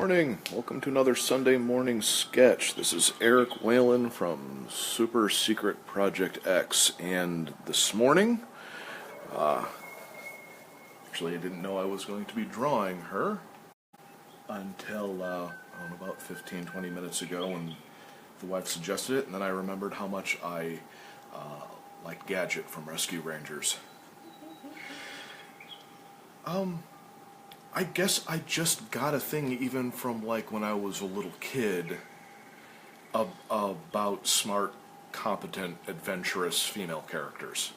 morning. Welcome to another Sunday morning sketch. This is Eric Whalen from Super Secret Project X, and this morning, actually I didn't know I was going to be drawing her until about 15-20 minutes ago when the wife suggested it, and then I remembered how much I like Gadget from Rescue Rangers. I guess I just got a thing even from like when I was a little kid about smart, competent, adventurous female characters.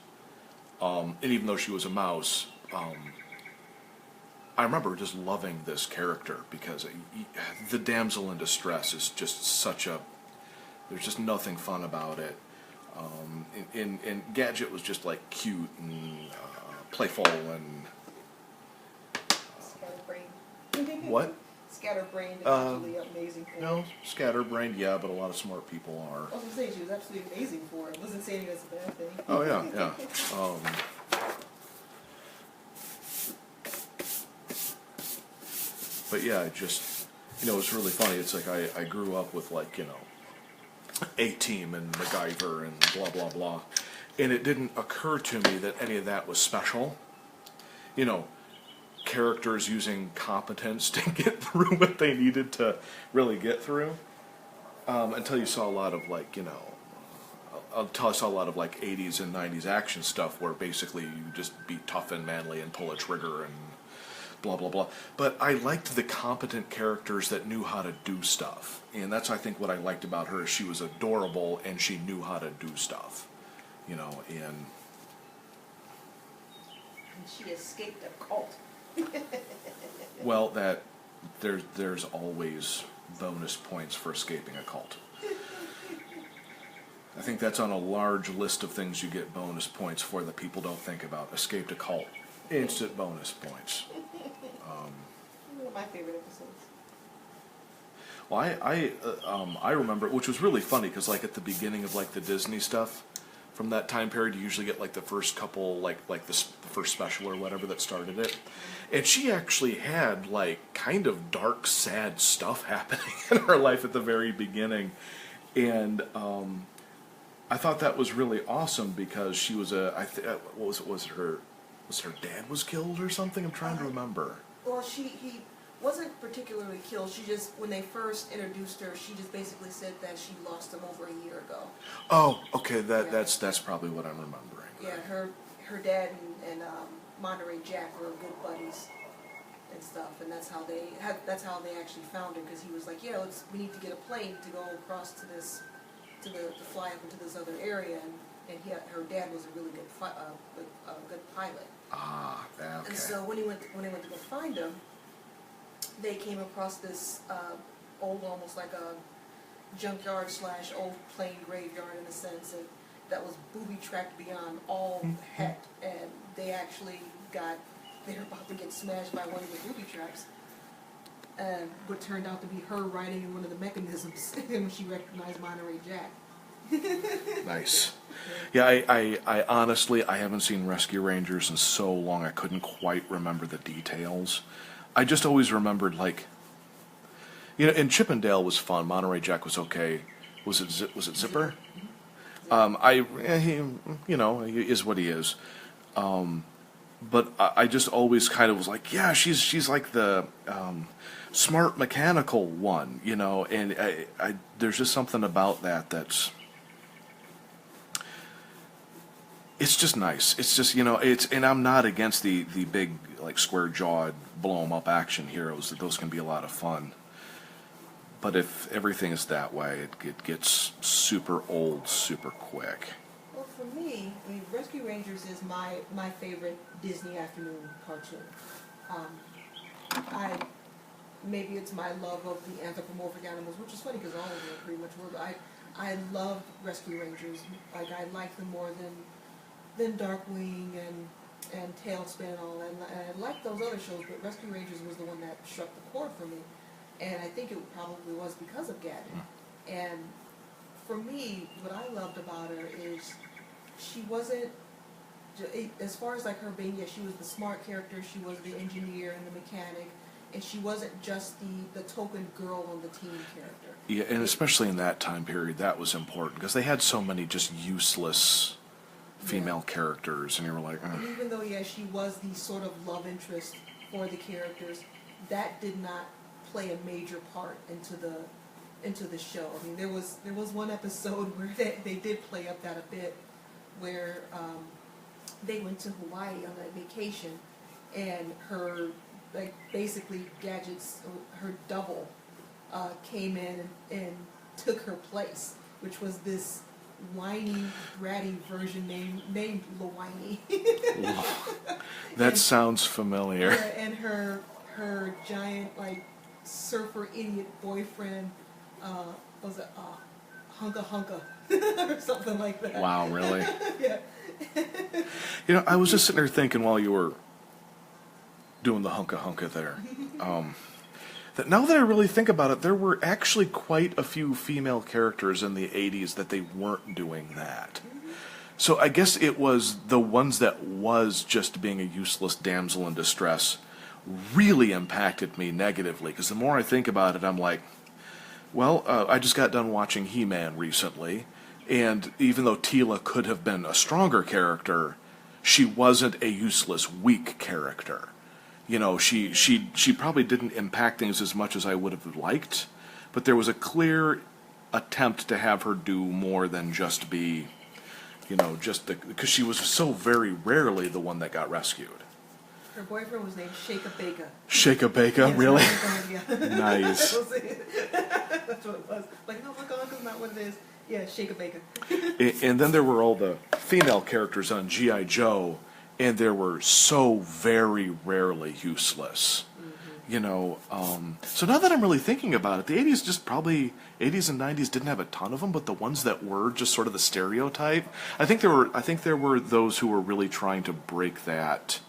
And even though she was a mouse, I remember just loving this character because the damsel in distress is just such a... There's just nothing fun about it. And Gadget was just like cute and playful and... What? Scatterbrained is actually amazing for. No, scatterbrained, yeah, but a lot of smart people are. I was going to say, she was absolutely amazing for it. I wasn't saying it was a bad thing. Oh, yeah, yeah. But yeah, it just, it's really funny. It's like I grew up with, like, A-Team and MacGyver and blah, blah, blah. And it didn't occur to me that any of that was special. Characters using competence to get through what they needed to really get through, until you saw a lot of like until I saw a lot of like 80s and 90s action stuff where basically you just be tough and manly and pull a trigger and blah blah blah. But I liked the competent characters that knew how to do stuff, and that's I think what I liked about her is she was adorable and she knew how to do stuff, and she escaped a cult. Well, there's always bonus points for escaping a cult. I think that's on a large list of things you get bonus points for that people don't think about. Escaped a cult, instant bonus points. One of my favorite episodes. Well, I remember, which was really funny because like at the beginning of like the Disney stuff. From that time period, you usually get like the first couple, like the first special or whatever that started it. And she actually had like kind of dark, sad stuff happening in her life at the very beginning. And I thought that was really awesome because she was what was it? Was her dad was killed or something? I'm trying to remember. Well, he wasn't particularly killed. She just, when they first introduced her, she just basically said that she lost him over a year ago. Oh, okay. That's probably what I'm remembering. Yeah, her dad and Monterey Jack were good buddies and stuff, and that's how they actually found her, because he was like, yeah, we need to get a plane to go across to fly up into this other area, and her dad was a really good good pilot. Ah, okay. And so when he went to go find him, they came across this old, almost like a junkyard / old plane graveyard in a sense, and that was booby-trapped beyond all heck, and they were about to get smashed by one of the booby traps, and what turned out to be her riding in one of the mechanisms, and she recognized Monterey Jack. Nice. Yeah, I honestly, I haven't seen Rescue Rangers in so long I couldn't quite remember the details. I just always remembered, like, and Chippendale was fun. Monterey Jack was okay. Was it Zipper? He is what he is. But I just always kind of was like, yeah, she's like the smart mechanical one, and I there's just something about that's... It's just nice. It's just, and I'm not against the big, like, square-jawed, blow-em-up action heroes. Those can be a lot of fun. But if everything is that way, it gets super old super quick. Well, for me, Rescue Rangers is my favorite Disney afternoon cartoon. Maybe it's my love of the anthropomorphic animals, which is funny because all of them pretty much were, but I love Rescue Rangers. Like, I like them more than Darkwing and Tailspin and all that. And I liked those other shows, but Rescue Rangers was the one that struck the chord for me. And I think it probably was because of Gadget. And for me, what I loved about her is she wasn't, as far as like her being, she was the smart character, she was the engineer and the mechanic, and she wasn't just the token girl on the team character. Yeah, and especially in that time period, that was important because they had so many just useless female characters, and you were like, And even though, yeah, she was the sort of love interest for the characters, that did not play a major part into the show. I mean, there was one episode where they did play up that a bit, where they went to Hawaii on a vacation, and her, like, basically Gadget's, her double, came in and took her place, which was this whiny, bratty version named Lawini. that sounds familiar. Yeah, and her giant, like, surfer idiot boyfriend was it Hunka or something like that. Wow, really? Yeah. You know, I was just sitting there thinking while you were doing the hunka there, that now that I really think about it, there were actually quite a few female characters in the 80s that they weren't doing that. So I guess it was the ones that was just being a useless damsel in distress really impacted me negatively, because the more I think about it, I'm like, well, I just got done watching He-Man recently, and even though Teela could have been a stronger character, she wasn't a useless, weak character. You know, she probably didn't impact things as much as I would have liked, but there was a clear attempt to have her do more than just be, you know, because she was so very rarely the one that got rescued. Her boyfriend was named Shaka Baka. Shaka Baka, Yes, really? yeah. Nice. That's what it was. Like, no, look, that's not what it is. Yeah, Shaka Baka. And then there were all the female characters on G.I. Joe, and they were so very rarely useless. You know, so now that I'm really thinking about it, the 80s and 90s didn't have a ton of them, but the ones that were just sort of the stereotype, I think there were those who were really trying to break that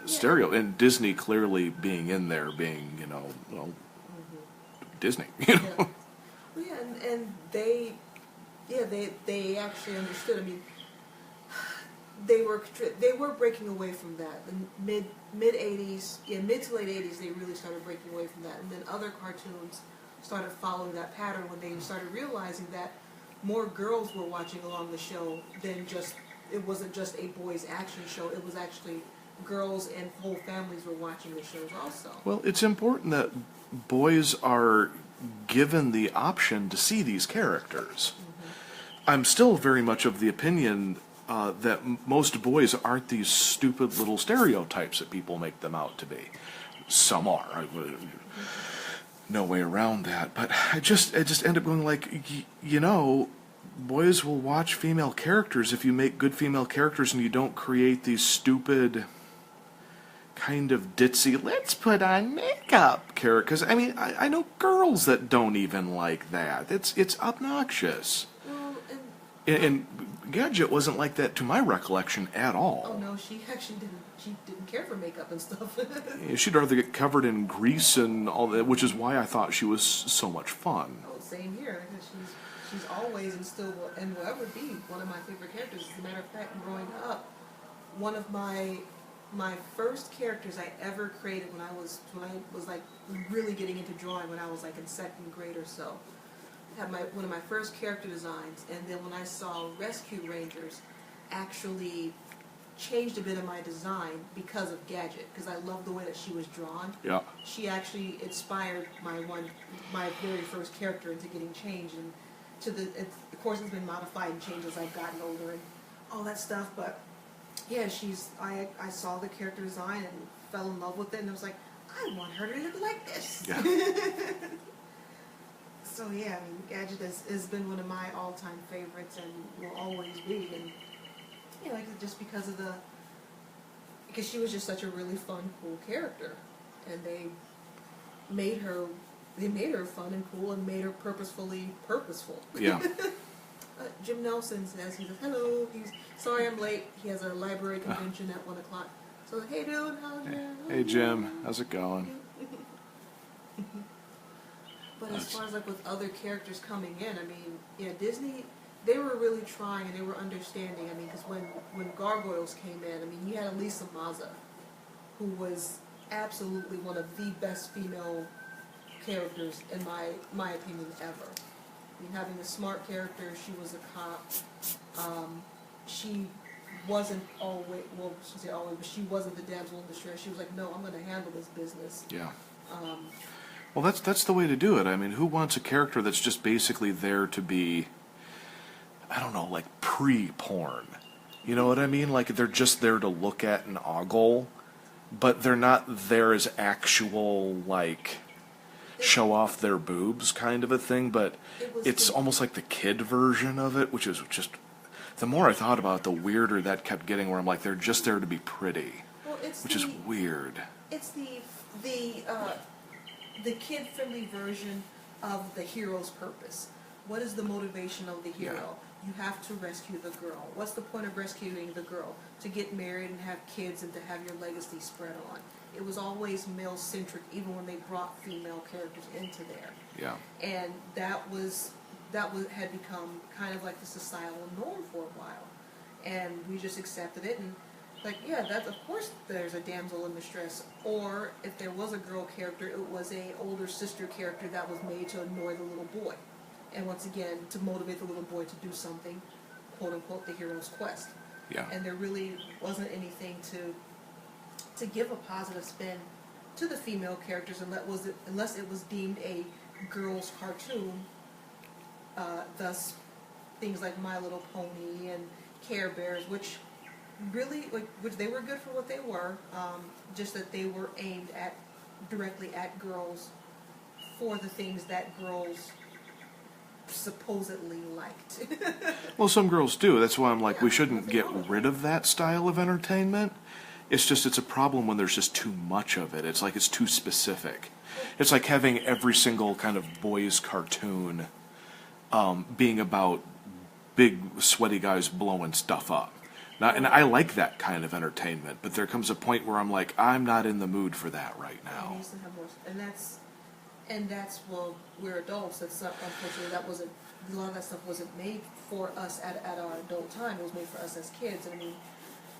stereo, and Disney clearly being in there, being, you know, well, Disney, you know. Yeah. Well, yeah, and they actually understood. I mean, they were breaking away from that. The mid 80s, mid to late 80s, they really started breaking away from that, and then other cartoons started following that pattern when they started realizing that more girls were watching along the show than just, it wasn't just a boys action show. It was actually girls and whole families were watching the shows also. Well, it's important that boys are given the option to see these characters. I'm still very much of the opinion that most boys aren't these stupid little stereotypes that people make them out to be. Some are. No way around that. But I just end up going like, you know, boys will watch female characters if you make good female characters and you don't create these stupid kind of ditzy, let's put on makeup characters. I mean, I know girls that don't even like that. It's obnoxious. Well, And Gadget wasn't like that to my recollection at all. oh no, she actually didn't. She didn't care for makeup and stuff. She'd rather get covered in grease and all that, which is why I thought she was so much fun. Oh, same here. Because she's always and still and will ever be one of my favorite characters. As a matter of fact, growing up, one of my first characters I ever created when I was like really getting into drawing when I was like in second grade or so. Had one of my first character designs, and then when I saw Rescue Rangers actually changed a bit of my design because of Gadget, because I loved the way that she was drawn. Yeah. She actually inspired my very first character into getting changed, and of course it's been modified and changed as I've gotten older and all that stuff, but yeah, I saw the character design and fell in love with it, and I was like, I want her to look like this. Yeah. So yeah, I mean, Gadget has been one of my all-time favorites and will always be, and yeah, like just because she was just such a really fun, cool character, and they made her fun and cool and made her purposefully purposeful. Yeah. Jim Nelson says, he says, hello, he's sorry I'm late, he has a library convention at 1 o'clock. So, hey dude, how's your... Hey Jim, how's it going? But as far as like with other characters coming in, I mean, yeah, Disney, they were really trying and they were understanding. I mean, because when Gargoyles came in, I mean, you had Elisa Maza, who was absolutely one of the best female characters in my opinion ever. I mean, having a smart character, she was a cop. She wasn't always, well, she said always, but she wasn't the damsel in distress. She was like, no, I'm going to handle this business. Yeah. Um, Well, that's the way to do it. I mean, who wants a character that's just basically there to be, I don't know, like pre-porn? You know what I mean? Like they're just there to look at and ogle, but they're not there as actual, like, show off their boobs kind of a thing, but it's almost like the kid version of it, which is just, the more I thought about it, the weirder that kept getting, where I'm like, they're just there to be pretty, well, it's which is weird. It's the kid-friendly version of the hero's purpose. What is the motivation of the hero? Yeah. You have to rescue the girl. What's the point of rescuing the girl? To get married and have kids and to have your legacy spread on. It was always male-centric, even when they brought female characters into there. Yeah. And that had become kind of like the societal norm for a while, and we just accepted it. And like, yeah, that of course there's a damsel in distress, or if there was a girl character, it was a older sister character that was made to annoy the little boy, and once again to motivate the little boy to do something, quote unquote, the hero's quest. Yeah. And there really wasn't anything to give a positive spin to the female characters unless it was deemed a girls' cartoon. Thus, things like My Little Pony and Care Bears, which really, which they were good for what they were, just that they were aimed directly at girls for the things that girls supposedly liked. Well, some girls do. That's why I'm like, Yeah, we shouldn't nothing get wrong with rid of that style of entertainment. It's a problem when there's just too much of it. It's like it's too specific. It's like having every single kind of boys' cartoon being about big sweaty guys blowing stuff up. Now, and I like that kind of entertainment, but there comes a point where I'm like, I'm not in the mood for that right It now. needs to have more, and that's well, we're adults. That's not, unfortunately, a lot of that stuff wasn't made for us at our adult time. It was made for us as kids. And I mean,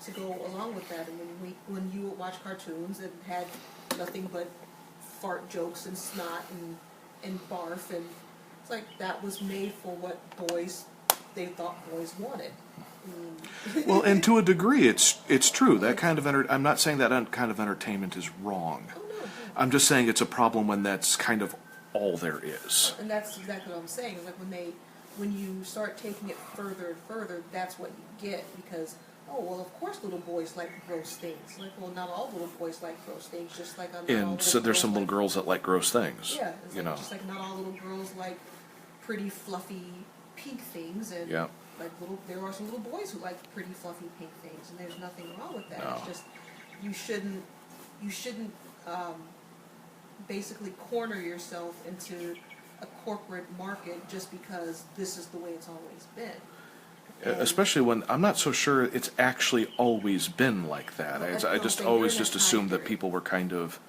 to go along with that, I mean, when you would watch cartoons, it had nothing but fart jokes and snot and barf, and it's like that was made for what they thought boys wanted. Well, and to a degree, it's true. That kind of I'm not saying that kind of entertainment is wrong. Oh no. I'm just saying it's a problem when that's kind of all there is. And that's exactly what I'm saying. Like when you start taking it further and further, that's what you get, because oh well, of course little boys like gross things. Like, well, not all little boys like gross things, just like not all And so there's some little girls that like gross things. Yeah, it's you like, know. just like not all little girls like pretty fluffy pink things, and Yeah. like there are some little boys who like pretty fluffy pink things, and there's nothing wrong with that. No. It's just you shouldn't basically corner yourself into a corporate market just because this is the way it's always been. And Especially when I'm not so sure it's actually always been like that. I just always just assumed that people were kind of,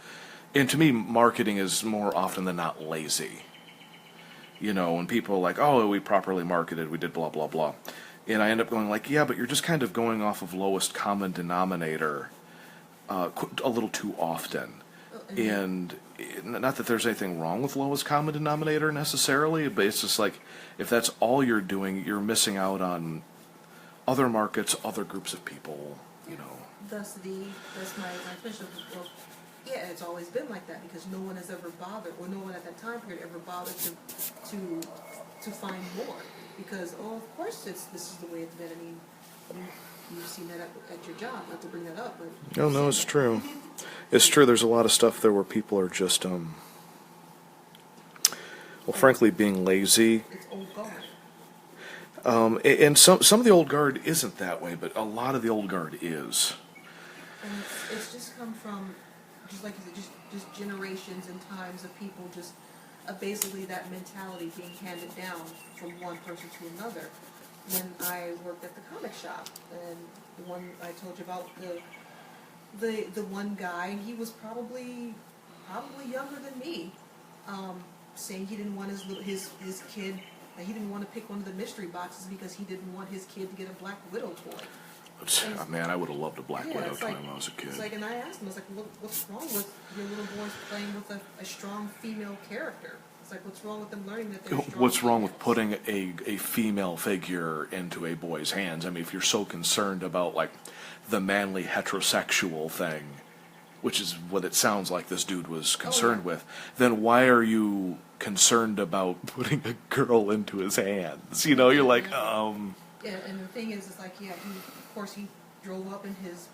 and to me, marketing is more often than not lazy. You know, when people are like, oh, we properly marketed, we did blah, blah, blah. And I end up going like, yeah, but you're just kind of going off of lowest common denominator a little too often. And not that there's anything wrong with lowest common denominator necessarily, but it's just like, if that's all you're doing, you're missing out on other markets, other groups of people, you know. Thus my question was, well, yeah, it's always been like that because no one has ever bothered, or no one at that time period ever bothered to find more, because oh, of course this is the way it's been. I mean, you've seen that at your job. Not to bring that up, but No, it's true. It's true. There's a lot of stuff there where people are just, well, frankly, being lazy. It's old guard. And some of the old guard isn't that way, but a lot of the old guard is. And it's just come from, just like you said, just generations and times of people just basically that mentality being handed down from one person to another. When I worked at the comic shop, and the one I told you about, the one guy, he was probably younger than me, saying he didn't want his kid, he didn't want to pick one of the mystery boxes because he didn't want his kid to get a Black Widow toy. Man, I would have loved a Black Yeah, Widow it's toy like, when I was a kid. it's like, and I asked him, I was like, what's wrong with your little boys playing with a strong female character? It's like, what's wrong with them learning that they're strong What's wrong with females? putting a female figure into a boy's hands? I mean, if you're so concerned about like the manly heterosexual thing, which is what it sounds like this dude was concerned with, then why are you concerned about putting a girl into his hands? You know, you're like, Yeah, and the thing is, it's like, yeah, of course he drove up in his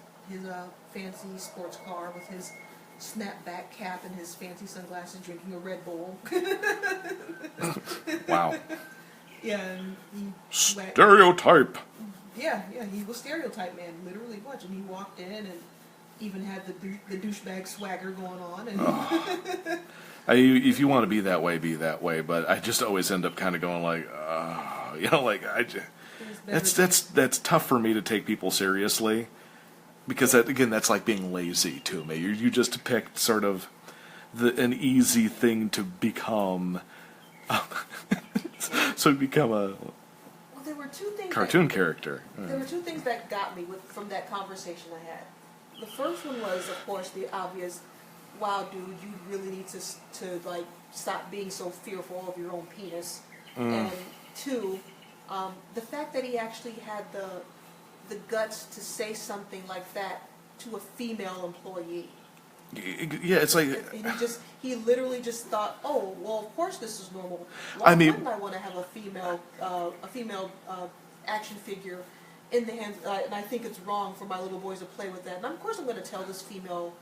fancy sports car with his snapback cap and his fancy sunglasses, drinking a Red Bull. wow. Yeah, and Stereotype. yeah, he was stereotype man, literally much, and he walked in and even had the douchebag swagger going on, and If you want to be that way, but I just always end up kind of going like, you know, like that's tough for me to take people seriously, because that's like being lazy to me. You just picked sort of an easy thing to become, so become a well, there were two things cartoon character. There were two things that got me from that conversation I had. The first one was, of course, the obvious, wow, dude, you really need to like stop being so fearful of your own penis. And two, the fact that he actually had the guts to say something like that to a female employee. Yeah, it's like, And he literally just thought, oh, well, of course this is normal. Why wouldn't I want to have a female action figure in the hands, and I think it's wrong for my little boys to play with that. And of course I'm going to tell this female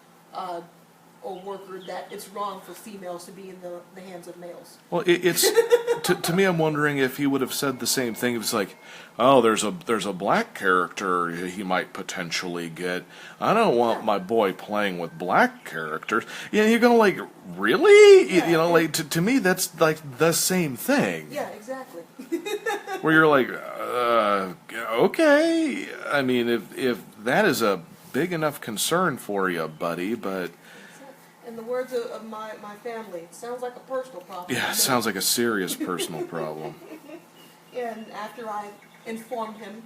or worker that it's wrong for females to be in the hands of males. well, it's to me. I'm wondering if he would have said the same thing. It's like, oh, there's a black character he might potentially get. I don't want my boy playing with black characters. Yeah, you're gonna like, really? Yeah, you know, like to me that's like the same thing. Yeah, exactly. Where you're like, okay. I mean, if that is a big enough concern for you, buddy, but. In the words of my family, it sounds like a personal problem. Yeah, it sounds like a serious personal problem. And after I informed him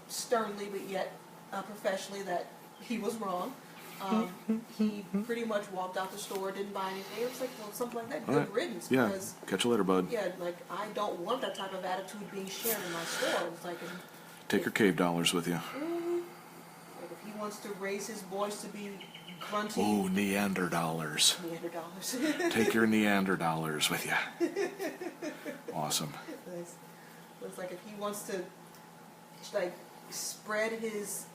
sternly but yet professionally that he was wrong, he pretty much walked out the store, didn't buy anything. It was like, well, something like that, good Right. riddance. Yeah, Because, catch you later, bud. yeah, like, I don't want that type of attitude being shared in my store. It's like, Take your cave dollars with you. like if he wants to raise his boys to be grunty. Ooh, Neanderthals. Neanderthals. Take your Neanderthals with you. Awesome. It's like if he wants to like spread his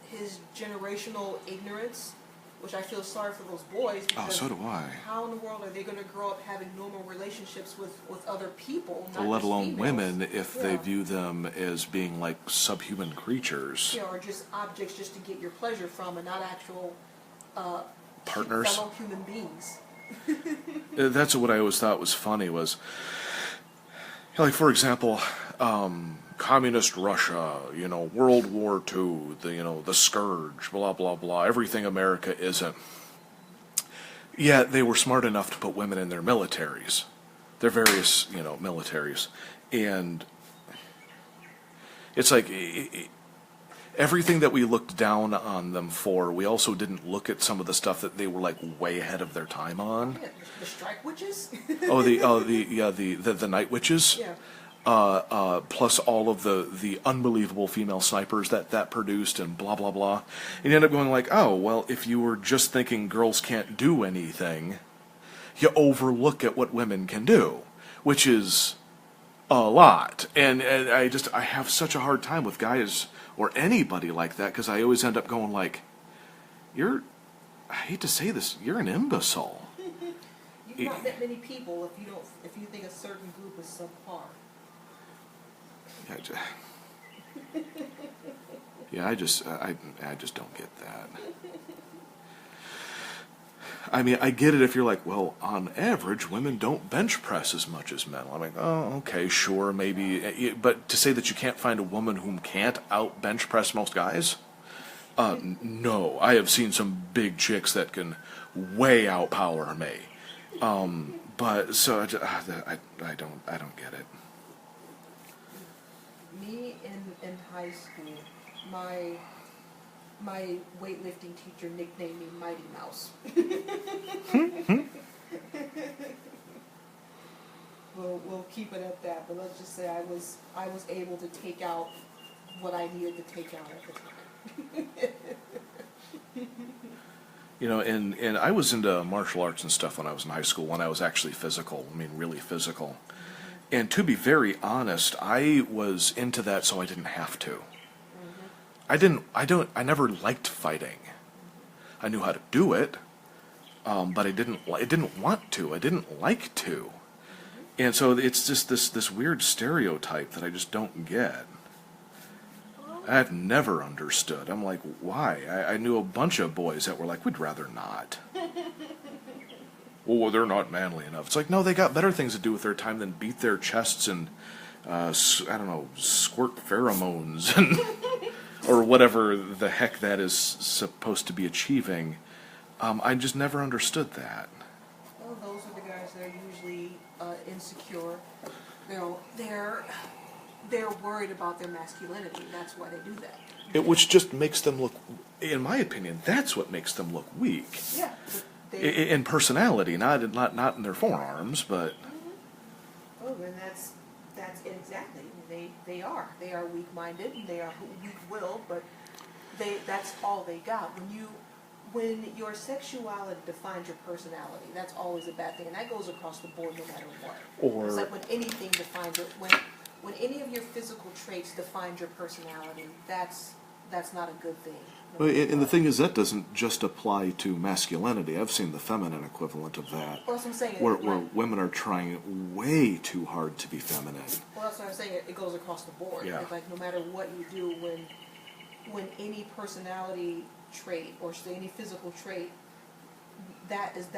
generational ignorance, which I feel sorry for those boys. Oh, so do I. How in the world are they going to grow up having normal relationships with other people, not Let just alone females? women, if they Yeah. view them as being like subhuman creatures. Yeah, or just objects just to get your pleasure from, and not actual Partners. fellow human beings. That's what I always thought was funny was, like, for example, communist Russia, you know, World War II, the scourge, blah, blah, blah, everything America isn't. Yeah, they were smart enough to put women in their militaries, their various, militaries. And it's like, everything that we looked down on them for, we also didn't look at some of the stuff that they were like way ahead of their time on. Yeah, the strike witches. The night witches. Yeah. Plus all of the unbelievable female snipers that produced and blah blah blah. And you end up going like, oh well, if you were just thinking girls can't do anything, you overlook at what women can do, which is a lot. And I have such a hard time with guys or anybody like that, because I always end up going like, I hate to say this, you're an imbecile. You've not met many people if you think a certain group is subpar. I just don't get that. I mean, I get it if you're like, well, on average, women don't bench press as much as men. I'm like, oh, okay, sure, maybe. But to say that you can't find a woman who can't out bench press most guys? No. I have seen some big chicks that can way outpower me. But so I don't get it. Me in high school, my weightlifting teacher nicknamed me Mighty Mouse. We'll keep it at that, but let's just say I was able to take out what I needed to take out at the time. You know, and I was into martial arts and stuff when I was in high school, when I was actually physical. I mean, really physical. And to be very honest, I was into that so I didn't have to. I never liked fighting. I knew how to do it, but I didn't want to. I didn't like to. And so it's just this weird stereotype that I just don't get. I've never understood. I'm like, why? I knew a bunch of boys that were like, we'd rather not. Well, they're not manly enough. It's like, no, they got better things to do with their time than beat their chests and, I don't know, squirt pheromones and or whatever the heck that is supposed to be achieving. I just never understood that. Well, those are the guys that are usually insecure. You know, they're worried about their masculinity. That's why they do that. Which just makes them look, in my opinion, that's what makes them look weak. Yeah. In personality, not in their forearms, but. Mm-hmm. Oh, and that's exactly. They are weak-minded. They are weak-willed, but that's all they got. When your sexuality defines your personality, that's always a bad thing, and that goes across the board no matter what. Or it's like when anything defines it. When any of your physical traits define your personality, that's not a good thing. Well, and the thing is, that doesn't just apply to masculinity. I've seen the feminine equivalent of that. Well, that's what I'm saying. Where women are trying way too hard to be feminine. Well, that's what I'm saying. It goes across the board. Yeah. It's like no matter what you do, when any personality trait or say any physical trait, if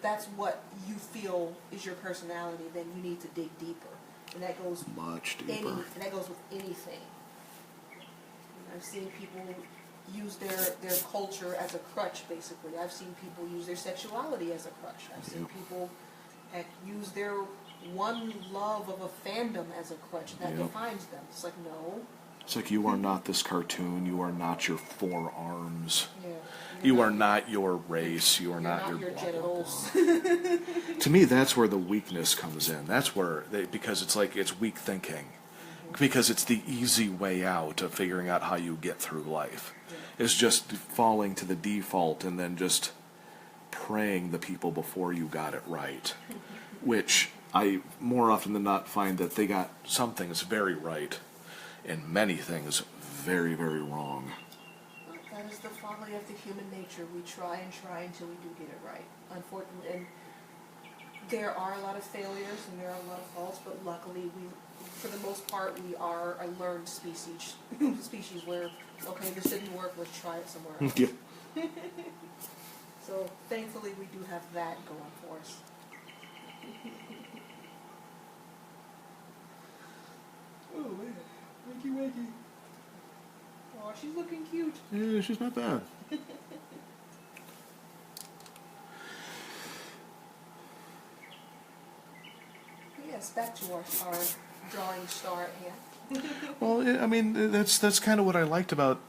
that's what you feel is your personality, then you need to dig deeper, and that goes much deeper. And that goes with anything. I've seen people use their culture as a crutch, basically. I've seen people use their sexuality as a crutch. I've seen people use their one love of a fandom as a crutch. That defines them. It's like, no. It's like, you are not this cartoon. You are not your forearms. Yeah. You are not your race. You are not your genitals. To me, that's where the weakness comes in. That's where, because it's like, it's weak thinking. Because it's the easy way out of figuring out how you get through life. It's just falling to the default and then just praying the people before you got it right. Which I more often than not find that they got some things very right and many things very, very wrong. That is the folly of the human nature. We try and try until we do get it right. Unfortunately, and there are a lot of failures and there are a lot of faults, but luckily for the most part, we are a learned species. Species where, okay, this didn't work, let's try it somewhere else. Yeah. So thankfully, we do have that going for us. Oh man, wakey. Oh, she's looking cute. Yeah, she's not bad. Yes, back to our drawing star at hand. Well, I mean, that's kind of what I liked about,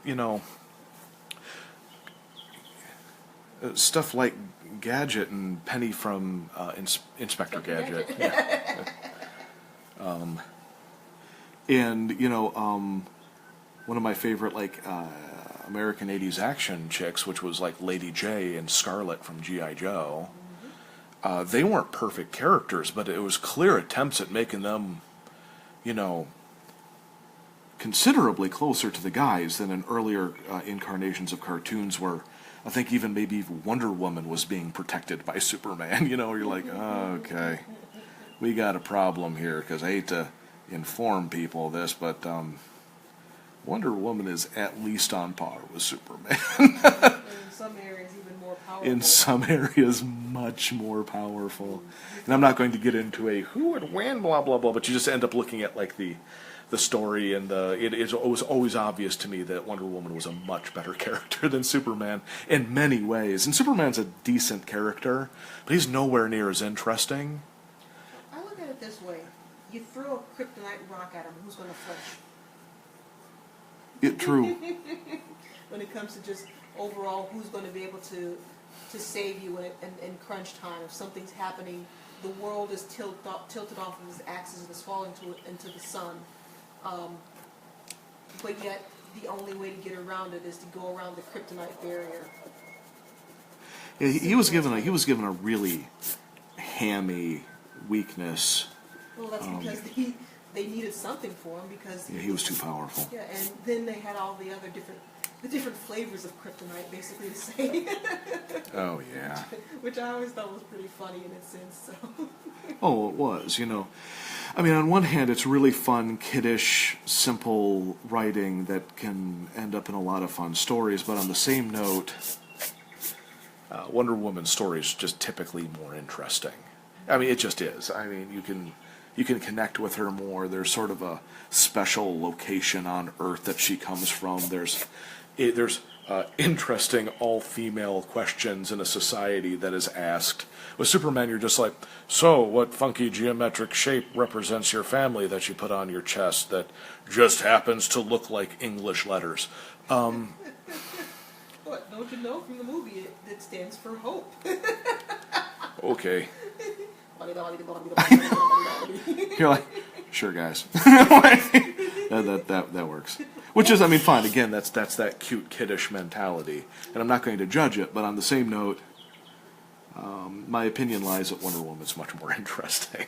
stuff like Gadget and Penny from Inspector Gadget. Yeah. One of my favorite, American 80s action chicks, which was like Lady J and Scarlet from G.I. Joe. They weren't perfect characters, but it was clear attempts at making them, considerably closer to the guys than in earlier incarnations of cartoons where I think even maybe Wonder Woman was being protected by Superman. You're like, oh, okay, we got a problem here, because I hate to inform people of this, but Wonder Woman is at least on par with Superman. In some areas, even more powerful. In some areas, much more powerful. And I'm not going to get into a who would win, blah, blah, blah, but you just end up looking at, the story, and it was always obvious to me that Wonder Woman was a much better character than Superman in many ways. And Superman's a decent character, but he's nowhere near as interesting. I look at it this way. You throw a kryptonite rock at him, who's going to flinch? True. when it comes to just overall who's going to be able to save you in crunch time. If something's happening, the world is tilted off of its axis and is falling into the sun. But yet, the only way to get around it is to go around the kryptonite barrier. Yeah, he was given a really hammy weakness. Well, that's because they needed something for him because Yeah, he was too powerful. Yeah, and then they had all the other different flavors of kryptonite, basically to say. Oh yeah. Which I always thought was pretty funny in its sense. So. Oh, it was. I mean, on one hand, it's really fun, kiddish, simple writing that can end up in a lot of fun stories. But on the same note, Wonder Woman's story is just typically more interesting. I mean, it just is. I mean, you can connect with her more. There's sort of a special location on Earth that she comes from. There's interesting all-female questions in a society that is asked. With Superman, you're just like, so what funky geometric shape represents your family that you put on your chest that just happens to look like English letters? What, don't you know from the movie it stands for hope? Okay. You're like, sure, guys. that works. Which is, I mean, fine. Again, that's that cute, kiddish mentality, and I'm not going to judge it. But on the same note, my opinion lies that Wonder Woman's much more interesting.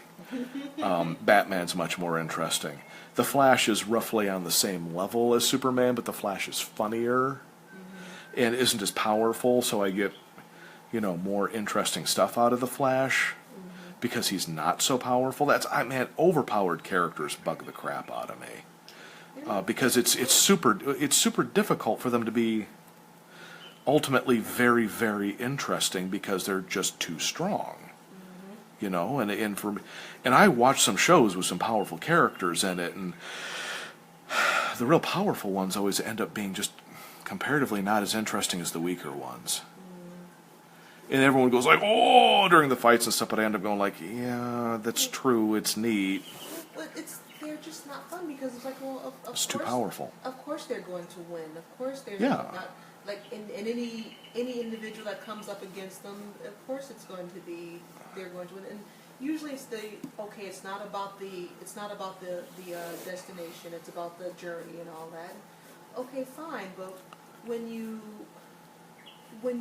Batman's much more interesting. The Flash is roughly on the same level as Superman, but the Flash is funnier and isn't as powerful. So I get, more interesting stuff out of the Flash. Because he's not so powerful. Overpowered characters bug the crap out of me. Because it's super difficult for them to be ultimately very, very interesting because they're just too strong. And I watch some shows with some powerful characters in it, and the real powerful ones always end up being just comparatively not as interesting as the weaker ones. And everyone goes like, oh, during the fights and stuff, but I end up going like, yeah, that's true, it's neat. But they're just not fun because it's like, well, of It's course, too powerful. Of course they're going to win. Of course they're not, like in any individual that comes up against them, of course they're going to win. And usually it's it's not about the destination, it's about the journey and all that. Okay, fine, but when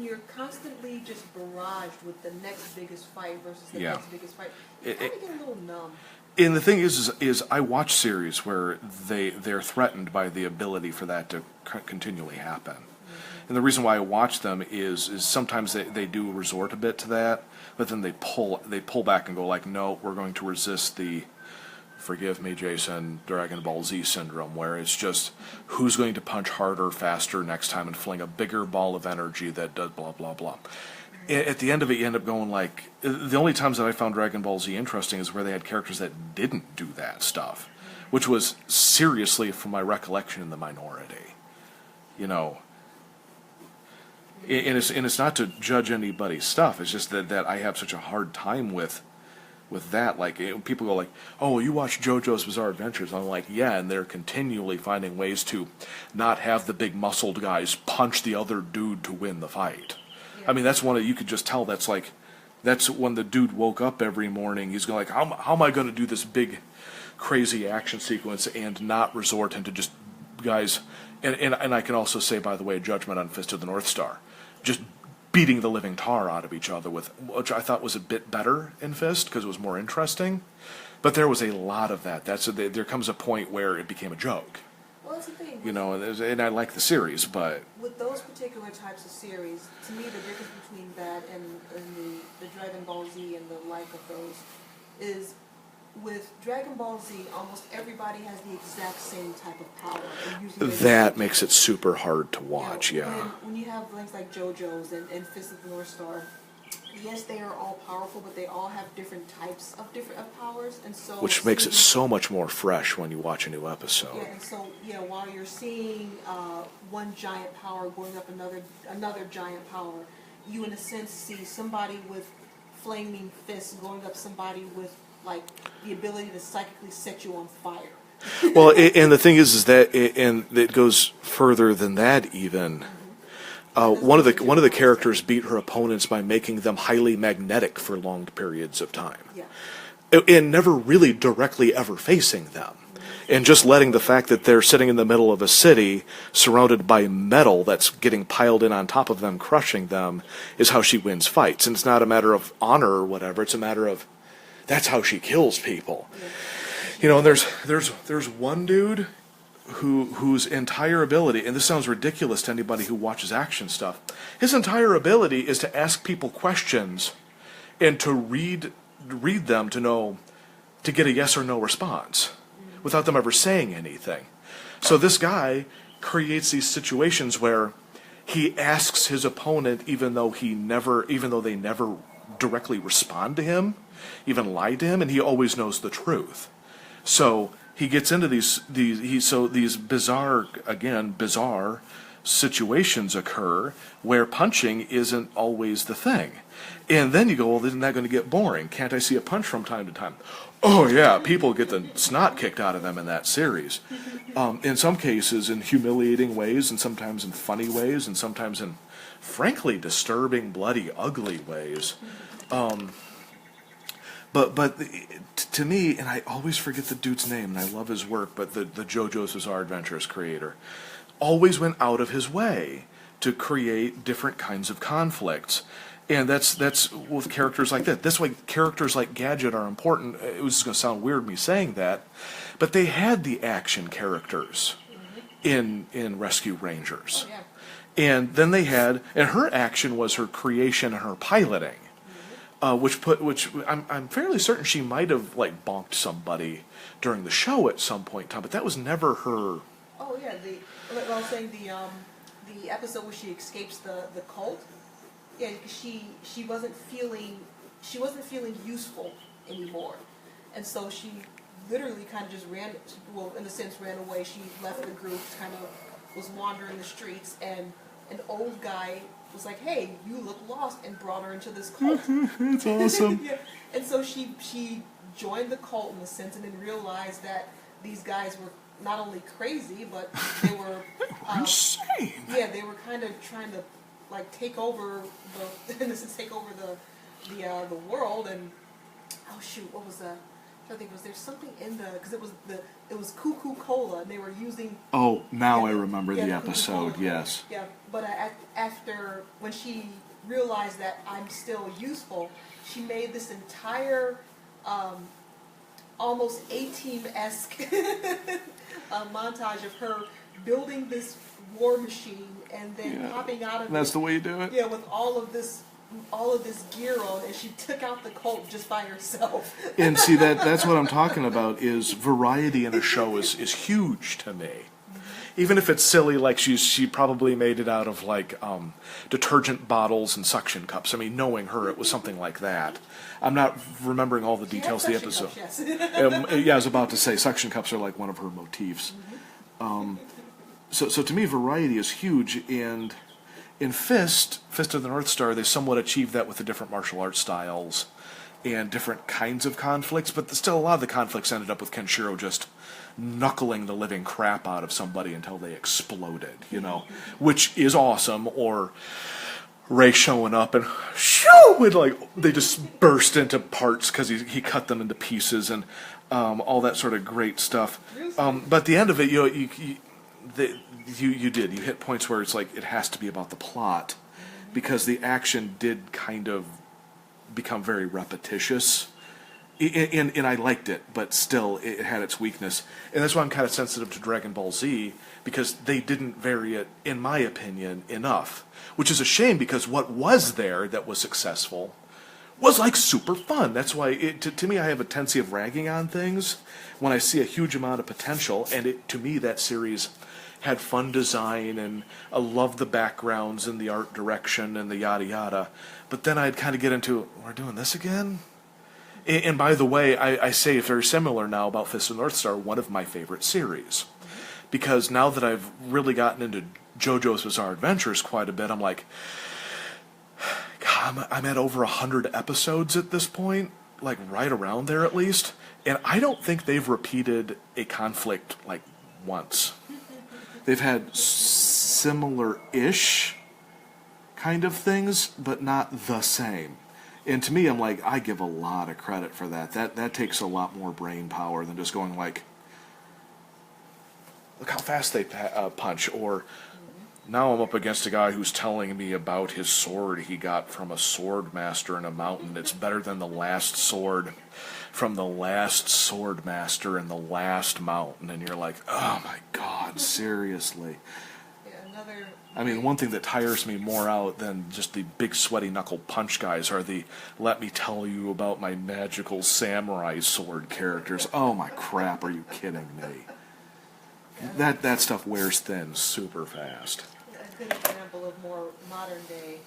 you're constantly just barraged with the next biggest fight versus the next biggest fight, you kind of get a little numb. And the thing is I watch series where they're threatened by the ability for that to continually happen. And the reason why I watch them is sometimes they do resort a bit to that, but then they pull back and go like, no, we're going to resist the, forgive me, Jason, Dragon Ball Z syndrome, where it's just who's going to punch harder, faster next time and fling a bigger ball of energy that does blah, blah, blah. At the end of it, you end up going like, the only times that I found Dragon Ball Z interesting is where they had characters that didn't do that stuff, which was seriously, from my recollection, in the minority. And it's not to judge anybody's stuff, it's just that I have such a hard time with that. Like, people go like, oh, you watch JoJo's Bizarre Adventures. I'm like, yeah, and they're continually finding ways to not have the big muscled guys punch the other dude to win the fight. Yeah. I mean, that's you could just tell that's when the dude woke up every morning, he's going like, how am I going to do this big, crazy action sequence and not resort into just guys, and I can also say, by the way, Judgment on Fist of the North Star, just beating the living tar out of each other, which I thought was a bit better in Fist because it was more interesting. But there was a lot of that. There comes a point where it became a joke. Well, that's the thing. And I like the series, but with those particular types of series, to me, the difference between that and the Dragon Ball Z and the like of those is, with Dragon Ball Z, almost everybody has the exact same type of power. That makes it super hard to watch, When you have things like JoJo's and Fist of the North Star, yes, they are all powerful, but they all have different types of powers, and so which makes it so much more fresh when you watch a new episode. Yeah, and so while you're seeing one giant power going up another giant power, you in a sense see somebody with flaming fists going up somebody with like the ability to psychically set you on fire. Well, and the thing is that, and it goes further than that even. One of the characters beat her opponents by making them highly magnetic for long periods of time, Yeah. and never really directly ever facing them, and just letting the fact that they're sitting in the middle of a city surrounded by metal that's getting piled in on top of them, crushing them, is how she wins fights. And it's not a matter of honor or whatever; it's a matter of that's how she kills people. Yeah. You know, and there's one dude whose entire ability, and this sounds ridiculous to anybody who watches action stuff, his entire ability is to ask people questions and to read them to get a yes or no response without them ever saying anything. So this guy creates these situations where he asks his opponent even though they never directly respond to him, even lie to him, and he always knows the truth. So he gets into these bizarre situations occur where punching isn't always the thing. And then you go, well, isn't that going to get boring? Can't I see a punch from time to time? Oh yeah, people get the snot kicked out of them in that series. In some cases in humiliating ways, and sometimes in funny ways, and sometimes in frankly disturbing, bloody, ugly ways. But to me, and I always forget the dude's name, and I love his work, but the JoJo's Bizarre Adventures creator always went out of his way to create different kinds of conflicts. And that's with characters like that. That's why characters like Gadget are important. It was going to sound weird me saying that, but they had the action characters in Rescue Rangers. Oh, yeah. And then they had, and her action was her creation and her piloting. Which I'm fairly certain she might have like bonked somebody during the show at some point in time, but that was never her. Oh yeah, I was saying the episode where she escapes the cult. Yeah, because she wasn't feeling useful anymore, and so she literally kind of just ran. Well, in a sense, ran away. She left the group, kind of was wandering the streets, and an old guy was like, "Hey, you look lost," and brought her into this cult. It's awesome. Yeah. And so she joined the cult in a sense, and then realized that these guys were not only crazy, but they were Insane. Yeah, they were kind of trying to like take over the world. And oh shoot, what was that? I think was there something in because it was Cuckoo Cola, and they were using. Oh, now I Yeah, remember the episode. Coca-Cola. Yes. Yeah, but after when she realized that I'm still useful, she made this entire almost A-Team-esque montage of her building this war machine and then popping out of That's it. the way you do it. Yeah, with all of this gear on, and she took out the cult just by herself. And see that's what I'm talking about. Is variety in a show is huge to me. Even if it's silly, like she probably made it out of like detergent bottles and suction cups. I mean, knowing her, it was something like that. I'm not remembering all the details of the episode. Cups, yes. Yeah, I was about to say suction cups are like one of her motifs. So to me, variety is huge, and in Fist of the North Star, they somewhat achieved that with the different martial arts styles and different kinds of conflicts, but still a lot of the conflicts ended up with Kenshiro just knuckling the living crap out of somebody until they exploded, which is awesome, or Ray showing up and shoo, and like they just burst into parts because he cut them into pieces, and all that sort of great stuff. But at the end of it, you hit points where it's like it has to be about the plot, because the action did kind of become very repetitious. And I liked it, but still it had its weakness. And that's why I'm kind of sensitive to Dragon Ball Z, because they didn't vary it, in my opinion, enough. Which is a shame, because what was there that was successful was like super fun. That's why, to me, I have a tendency of ragging on things when I see a huge amount of potential. And to me, that series had fun design, and I loved the backgrounds and the art direction and the yada yada. But then I'd kind of get into, we're doing this again? And by the way, I say very similar now about Fist of the North Star, one of my favorite series. Because now that I've really gotten into JoJo's Bizarre Adventures quite a bit, I'm like, God, I'm at over 100 episodes at this point. like right around there at least, and I don't think they've repeated a conflict like once. They've had similar-ish kind of things, but not the same. And to me, I'm like, I give a lot of credit for that. That takes a lot more brain power than just going like, look how fast they punch, or now I'm up against a guy who's telling me about his sword he got from a sword master in a mountain. It's better than the last sword from the last sword master in the last mountain. And you're like, oh my God, seriously. Yeah, another. I mean, one thing that tires me more out than just the big sweaty knuckle punch guys are the let me tell you about my magical samurai sword characters. Oh my crap, are you kidding me? That stuff wears thin super fast. A good example of more modern day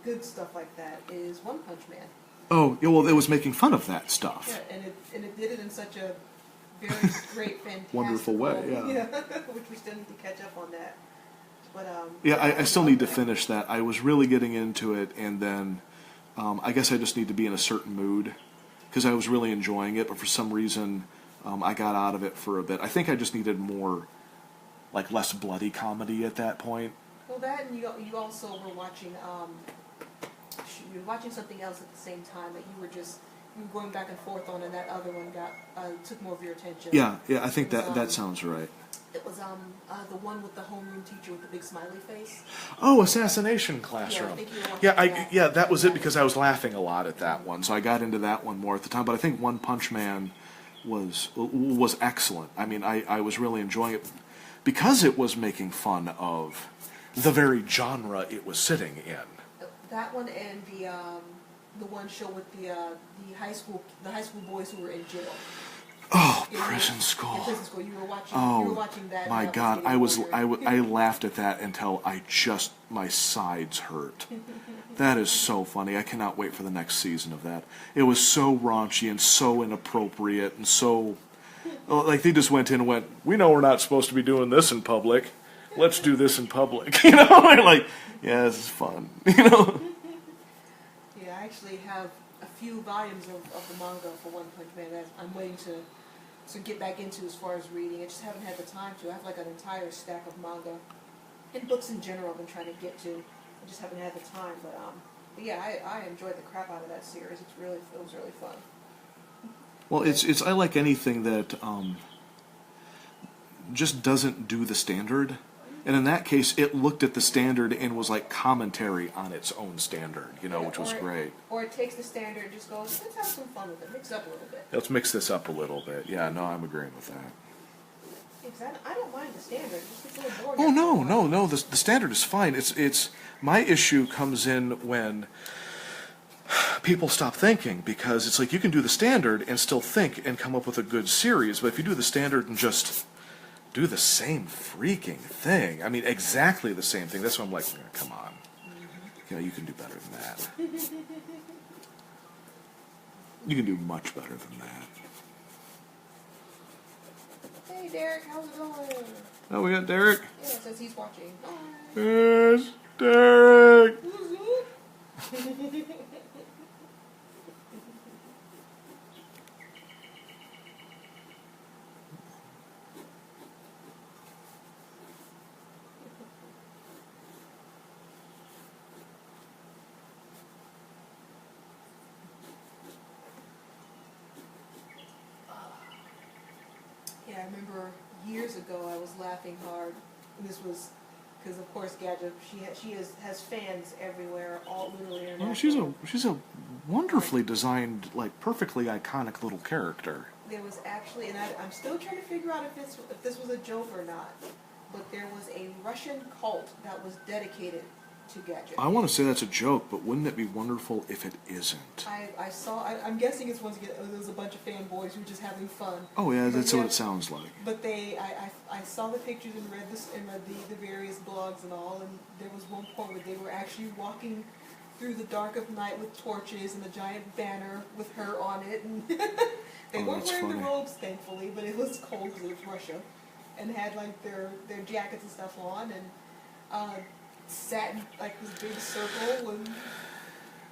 good stuff like that is One Punch Man. Oh, yeah, well, it was making fun of that stuff. Yeah, and it did it in such a very great, fantastic Wonderful way, yeah. Which we still need to catch up on that. But Yeah, I still need to finish that. I was really getting into it, and then I guess I just need to be in a certain mood because I was really enjoying it, but for some reason I got out of it for a bit. I think I just needed more, like, less bloody comedy at that point. Well, that and you also were watching you were watching something else at the same time that you were going back and forth on, and that other one took more of your attention. Yeah, I think that sounds right. It was the one with the homeroom teacher with the big smiley face. Oh, Assassination Classroom. Yeah, I think you were watching that. That was it because I was laughing a lot at that one, so I got into that one more at the time. But I think One Punch Man was excellent. I mean, I was really enjoying it because it was making fun of the very genre it was sitting in. That one and the one show with the high school boys who were in jail. Oh, Prison School. In Prison School, you were watching. Oh, you were watching that. my God, I laughed at that until my sides hurt. That is so funny. I cannot wait for the next season of that. It was so raunchy and so inappropriate and so, like, they just went in and went, we know we're not supposed to be doing this in public. Let's do this in public. You know, and like, yeah, this is fun. You know. Yeah, I actually have a few volumes of the manga for One Punch Man that I'm waiting to get back into as far as reading. I just haven't had the time to. I have like an entire stack of manga and books in general I've been trying to get to. I just haven't had the time. But yeah, I enjoyed the crap out of that series. It was really fun. Well, it's I like anything that just doesn't do the standard. And in that case, it looked at the standard and was like commentary on its own standard, you know, which was great. Or it takes the standard and just goes, let's have some fun with it, mix it up a little bit. Let's mix this up a little bit. Yeah, no, I'm agreeing with that. Exactly. I don't mind the standard. It just gets a little boring. Oh, no. The standard is fine. It's my issue comes in when people stop thinking, because it's like you can do the standard and still think and come up with a good series, but if you do the standard and just do the same freaking thing, I mean, exactly the same thing, that's when I'm like, come on. You know, you can do better than that. You can do much better than that. Hey, Derek, how's it going? Oh, we got Derek? Yeah, it says he's watching. Yes, Derek! Yeah, I remember years ago I was laughing hard, and this was because, of course, Gadget, she has fans everywhere, all literally international. Well, she's a wonderfully designed, like, perfectly iconic little character. There was actually, and I'm still trying to figure out if this was a joke or not, but there was a Russian cult that was dedicated to Gadget. I want to say that's a joke, but wouldn't it be wonderful if it isn't? I saw. I'm guessing it's once again there was a bunch of fanboys who were just having fun. Oh yeah, that's what it sounds like. But I saw the pictures and read the various blogs and all, and there was one point where they were actually walking through the dark of night with torches and a giant banner with her on it, and they weren't wearing the robes, thankfully, but it was cold because it was Russia, and had like their jackets and stuff on, and sat in like this big circle and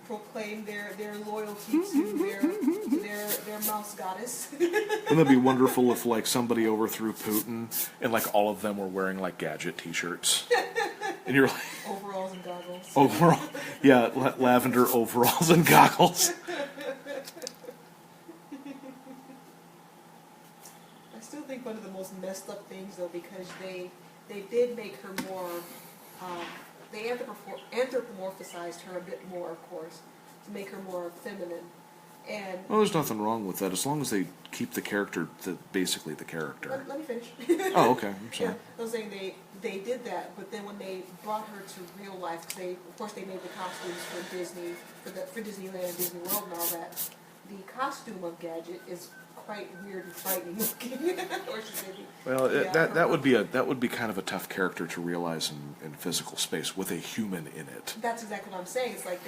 proclaim their loyalty to their mouse goddess. Wouldn't that be wonderful if like somebody overthrew Putin and like all of them were wearing like Gadget T-shirts, and you're like Overalls and goggles. overall, yeah, lavender overalls and goggles. I still think one of the most messed up things though, because they did make her more. They anthropomorphized her a bit more, of course, to make her more feminine. And Well, there's nothing wrong with that as long as they keep the character, basically the character. let me finish. Oh, okay. I'm sorry. Yeah, I was saying they did that, but then when they brought her to real life, 'cause of course they made the costumes for Disney, for Disneyland and Disney World and all that. The costume of Gadget is quite weird and frightening looking. Or should they be? Well, Yeah, that would be kind of a tough character to realize in physical space with a human in it. That's exactly what I'm saying. It's like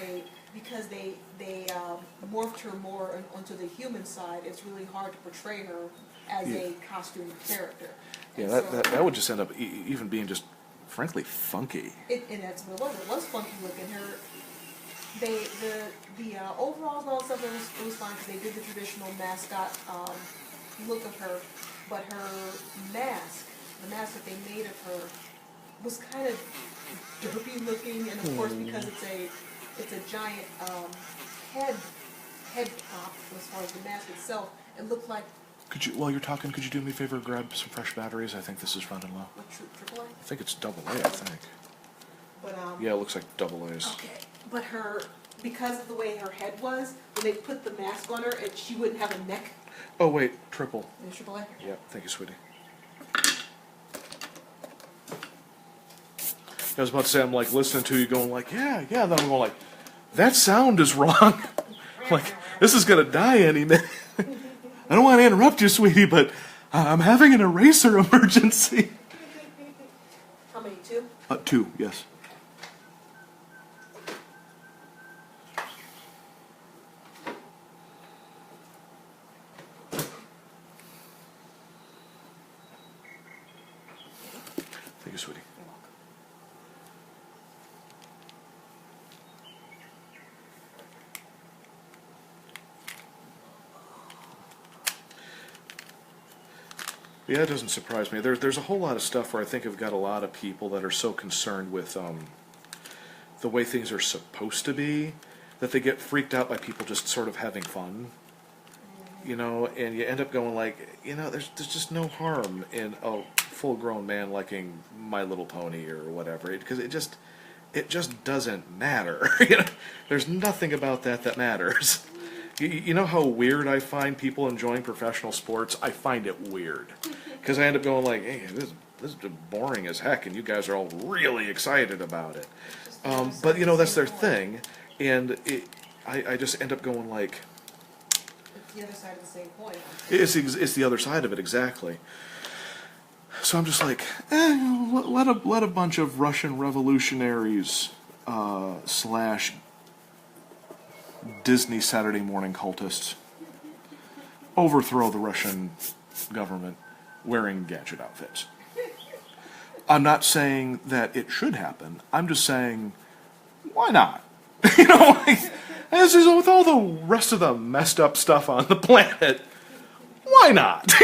because they morphed her more onto the human side. It's really hard to portray her as a costume character. Yeah, And that would just end up even being just frankly funky. And that's what it was. It was funky looking. The overalls and all that stuff, it was fine because they did the traditional mascot look of her, but her mask, the mask that they made of her, was kind of derpy looking, and of course because it's a giant head top as far as the mask itself, it looked like While you're talking, could you do me a favor, grab some fresh batteries? I think this is running low. a triple A. I think it's double A, I think. But Yeah, it looks like double A's. okay, but because of the way her head was, when they put the mask on her, she wouldn't have a neck. Oh, wait, triple. Triple A. Yeah, thank you, sweetie. I was about to say, I'm like listening to you going like, yeah, then I'm going like, that sound is wrong. I'm like, this is going to die any minute. I don't want to interrupt you, sweetie, but I'm having an eraser emergency. How many, two? 2, yes. Thank you, sweetie. You're welcome. Yeah, it doesn't surprise me. There's a whole lot of stuff where I think I've got a lot of people that are so concerned with the way things are supposed to be that they get freaked out by people just sort of having fun. You know, and you end up going like, there's just no harm in a full-grown man liking My Little Pony or whatever, because it just doesn't matter. There's nothing about that matters. You know how weird I find people enjoying professional sports? I find it weird. Because I end up going like, hey, this is boring as heck, and you guys are all really excited about it. But, that's their thing. And I just end up going like... It's the other side of the same coin. It's the other side of it, exactly. So I'm just like, let a bunch of Russian revolutionaries / Disney Saturday morning cultists overthrow the Russian government wearing Gadget outfits. I'm not saying that it should happen. I'm just saying, why not? This is with all the rest of the messed up stuff on the planet. Why not?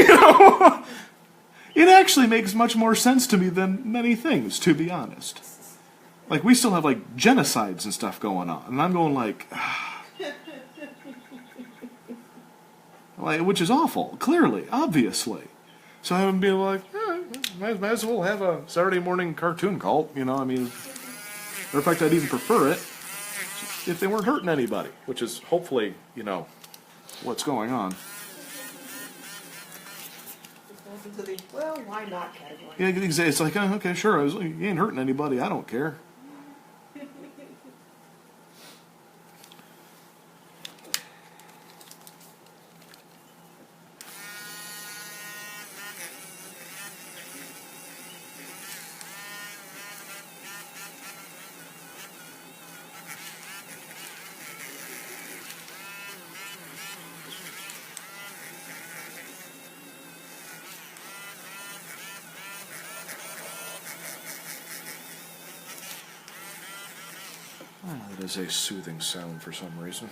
It actually makes much more sense to me than many things, to be honest. Like, we still have, like, genocides and stuff going on. And I'm going, like... which is awful, clearly, obviously. So I'm being like, might as well have a Saturday morning cartoon cult, Matter of fact, I'd even prefer it if they weren't hurting anybody, which is hopefully, what's going on. Into the, well, why not category. Yeah, it's like, okay, sure, you ain't hurting anybody, I don't care. That is a soothing sound for some reason.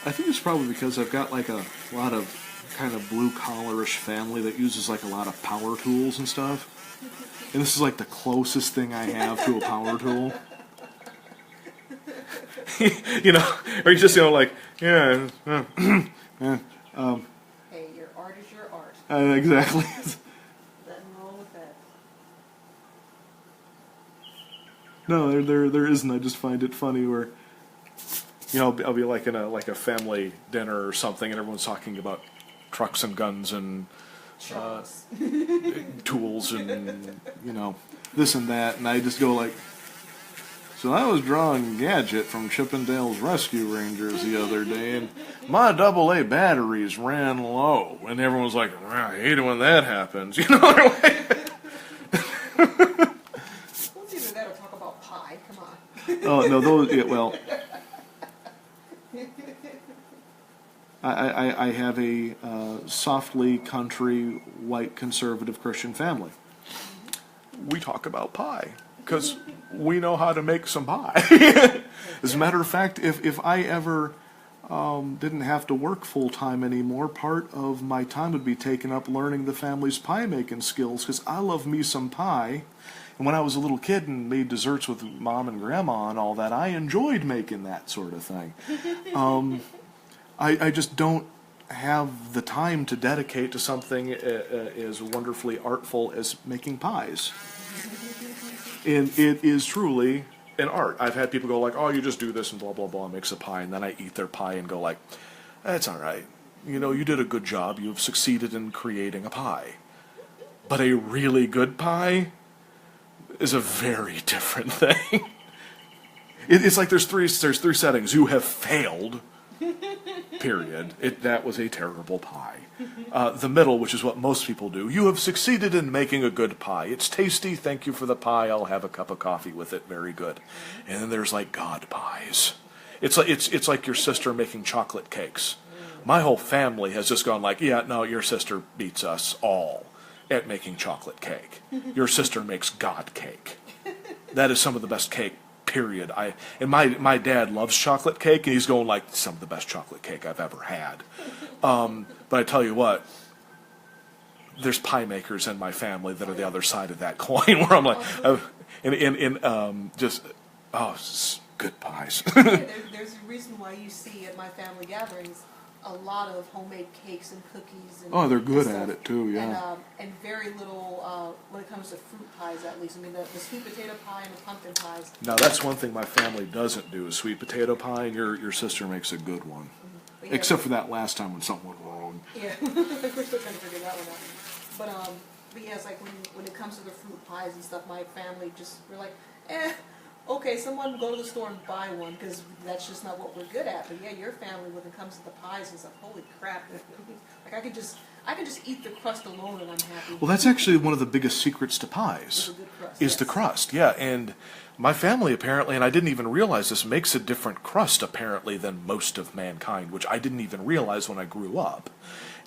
I think it's probably because I've got like a lot of kind of blue-collarish family that uses like a lot of power tools and stuff. And this is like the closest thing I have to a power tool. You know, or you just, you know, like, yeah, Hey, your art is your art. exactly. Nothing wrong with that. No, there isn't. I just find it funny where, you know, I'll be like in a family dinner or something, and everyone's talking about trucks and guns and tools and, you know, this and that, and I just go like, so I was drawing Gadget from Chippendale's Rescue Rangers the other day, and my AA batteries ran low, and everyone was like, I hate it when that happens, you know. Let's either that or talk about pie. Come on. Oh no, those, yeah, well, I have a softly country, white, conservative Christian family. We talk about pie because we know how to make some pie. As a matter of fact, if I ever didn't have to work full time anymore, part of my time would be taken up learning the family's pie making skills because I love me some pie. And when I was a little kid and made desserts with Mom and Grandma and all that, I enjoyed making that sort of thing. I just don't have the time to dedicate to something as wonderfully artful as making pies. And it is truly an art. I've had people go like, oh, you just do this and blah, blah, blah, and makes a pie, and then I eat their pie and go like, that's all right. You know, you did a good job. You've succeeded in creating a pie. But a really good pie is a very different thing. It's like there's three settings. You have failed, period. That was a terrible pie. The middle, which is what most people do. You have succeeded in making a good pie. It's tasty. Thank you for the pie. I'll have a cup of coffee with it. Very good. And then there's like God pies. It's like your sister making chocolate cakes. My whole family has just gone like, yeah, no, your sister beats us all at making chocolate cake. Your sister makes God cake. That is some of the best cake, period. And my dad loves chocolate cake, and he's going like, some of the best chocolate cake I've ever had. But I tell you what, there's pie makers in my family that are the other side of that coin, where I'm like, good pies. There's a reason why you see at my family gatherings a lot of homemade cakes and cookies. And they're good stuff. at it too, yeah. And very little when it comes to fruit pies, at least. I mean, the sweet potato pie and the pumpkin pies. Now that's one thing my family doesn't do is sweet potato pie, and your sister makes a good one. Yeah, except for that last time when something went wrong. Yeah, we're still trying to figure that one out. But yeah, it's like when it comes to the fruit pies and stuff, my family we're like, okay, someone go to the store and buy one because that's just not what we're good at. But yeah, your family, when it comes to the pies and stuff, holy crap! Like I could just eat the crust alone and I'm happy. Well, that's actually one of the biggest secrets to pies. Is the crust, yeah. And my family apparently, and I didn't even realize this, makes a different crust apparently than most of mankind, which I didn't even realize when I grew up.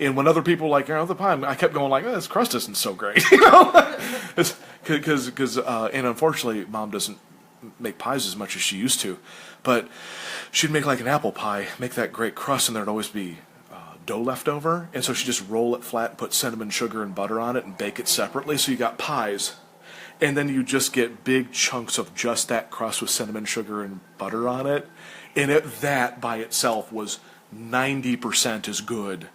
And when other people were like, the pie, I kept going like, this crust isn't so great, you know, because and unfortunately, Mom doesn't make pies as much as she used to, but she'd make like an apple pie, make that great crust, and there'd always be dough left over, and so she'd just roll it flat, put cinnamon sugar and butter on it, and bake it separately, so you got pies, and then you just get big chunks of just that crust with cinnamon sugar and butter on it, and that by itself was 90% as good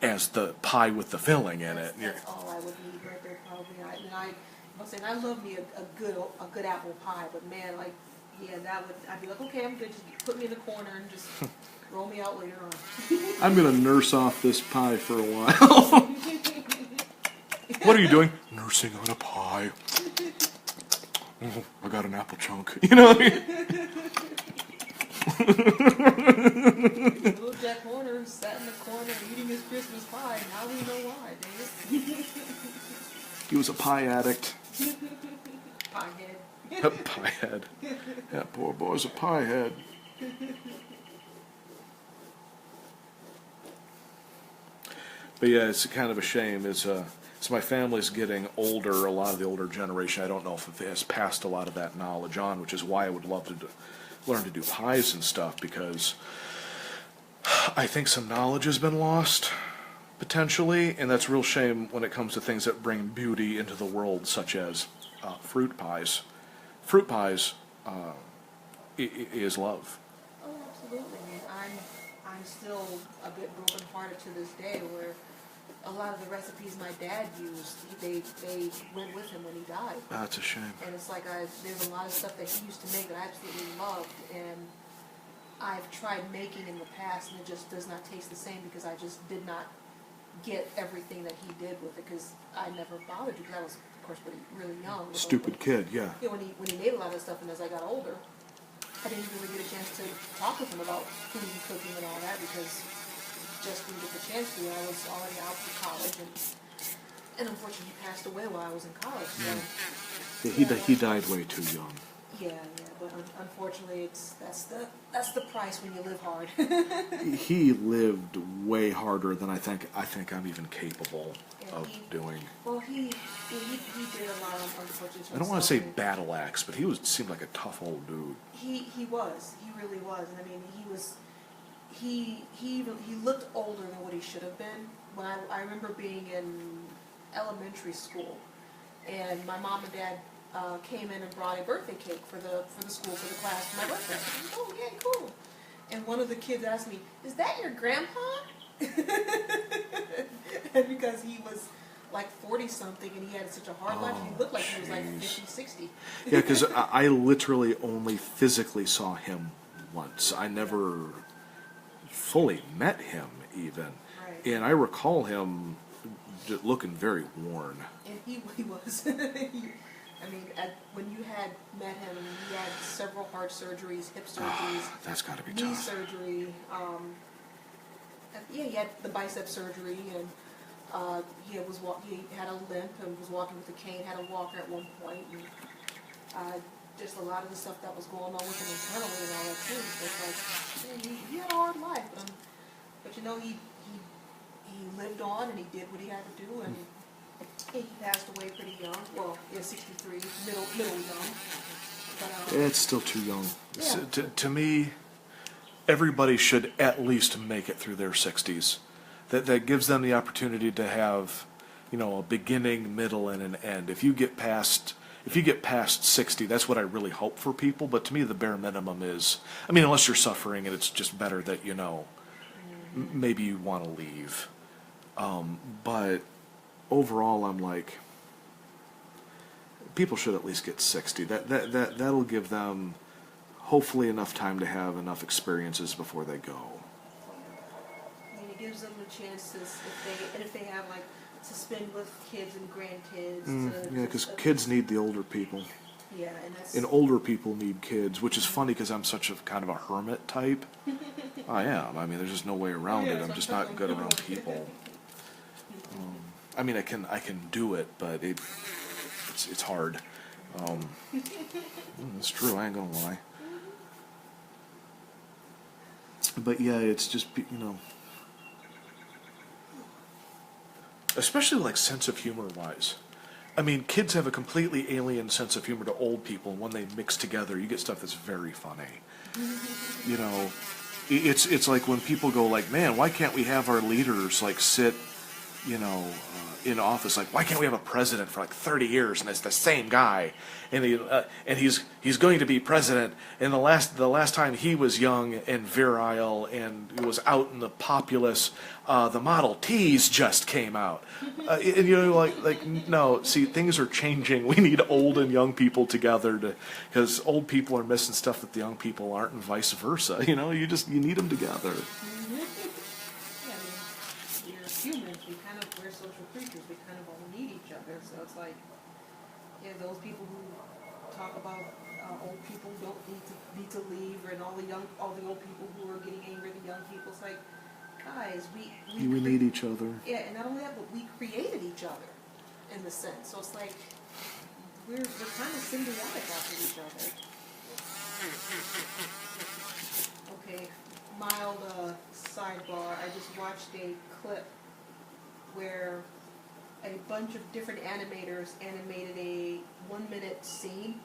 as the pie with the filling in it. That's all I would need right there, probably. I'm saying I love me a good apple pie, but man, like, yeah, I'd be like, okay, I'm good. Just put me in the corner and just roll me out later on. I'm gonna nurse off this pie for a while. What are you doing? Nursing on a pie. I got an apple chunk. You know what I mean? Little Jack Horner sat in the corner eating his Christmas pie. Now we know why, David. He was a pie addict. Pie head. A pie head. That poor boy's a pie head. But yeah, it's kind of a shame. It's my family's getting older. A lot of the older generation, I don't know if it has passed a lot of that knowledge on, which is why I would love to learn to do pies and stuff, because I think some knowledge has been lost potentially, and that's a real shame when it comes to things that bring beauty into the world, such as fruit pies. Fruit pies is love. Oh, absolutely. I mean, I'm still a bit brokenhearted to this day, where a lot of the recipes my dad used, they went with him when he died. That's a shame. And it's like there's a lot of stuff that he used to make that I absolutely loved, and I've tried making in the past, and it just does not taste the same because I just did not get everything that he did with it, because I never bothered to, because I was, of course, really young. Stupid kid, yeah. Yeah, when he made a lot of stuff, and as I got older, I didn't really get a chance to talk with him about food and cooking and all that, because just didn't get the chance to. I was already out for college, and unfortunately he passed away while I was in college. So He died way too young. yeah, but unfortunately that's the price when you live hard. He lived way harder than I think I'm even capable of doing. Well, he did a lot of unfortunate. I don't want to say battle axe, but seemed like a tough old dude. He really was, and I mean he looked older than what he should have been. When I remember being in elementary school, and my mom and dad came in and brought a birthday cake for the school, for the class, for my birthday. Oh, yeah, cool. And one of the kids asked me, "Is that your grandpa?" And because he was like 40-something and he had such a hard life, he looked like he was like 50, 60. Yeah, because I literally only physically saw him once. I never fully met him even. Right. And I recall him looking very worn. And he was. I mean, when you had met him, he had several heart surgeries, hip surgeries. That's got to be knee tough. surgery. Yeah, he had the bicep surgery, and he had a limp and was walking with a cane. Had a walker at one point, and just a lot of the stuff that was going on with him internally and all that too. So it's like, man, he had a hard life, but you know, he lived on and he did what he had to do, and he passed away pretty young. Well, yeah, 63, middle young. But, It's still too young. Yeah. To me, everybody should at least make it through their 60s. That gives them the opportunity to have, a beginning, middle, and an end. If you get past 60, that's what I really hope for people. But to me, the bare minimum is, unless you're suffering and it's just better that maybe you want to leave. But overall, I'm like, people should at least get 60. That'll give them hopefully enough time to have enough experiences before they go. I mean, it gives them a chance to, if they have like to spend with kids and grandkids. Yeah, because kids need the older people. Yeah, and And older people need kids, which is funny because I'm such a kind of a hermit type. I am. There's just no way around it. I'm just not good around people. I can do it, but it's hard. It's true. I ain't gonna lie. But yeah, it's just especially like sense of humor wise. Kids have a completely alien sense of humor to old people, and when they mix together, you get stuff that's very funny. It's like when people go like, "Man, why can't we have our leaders like sit, in office? Like, why can't we have a president for like 30 years and it's the same guy, and he's going to be president? And the last time he was young and virile and was out in the populace, the Model Ts just came out." And no. See, things are changing. We need old and young people together because old people are missing stuff that the young people aren't, and vice versa. You need them together. Humans, we're social creatures. We kind of all need each other. So it's like, those people who talk about old people don't need to leave, and all the old people who are getting angry at the young people. It's like, guys, we need each other. Yeah, and not only that, but we created each other in the sense. So it's like we're kind of symbiotic after each other. Okay, mild sidebar. I just watched a clip where a bunch of different animators animated a 1-minute scene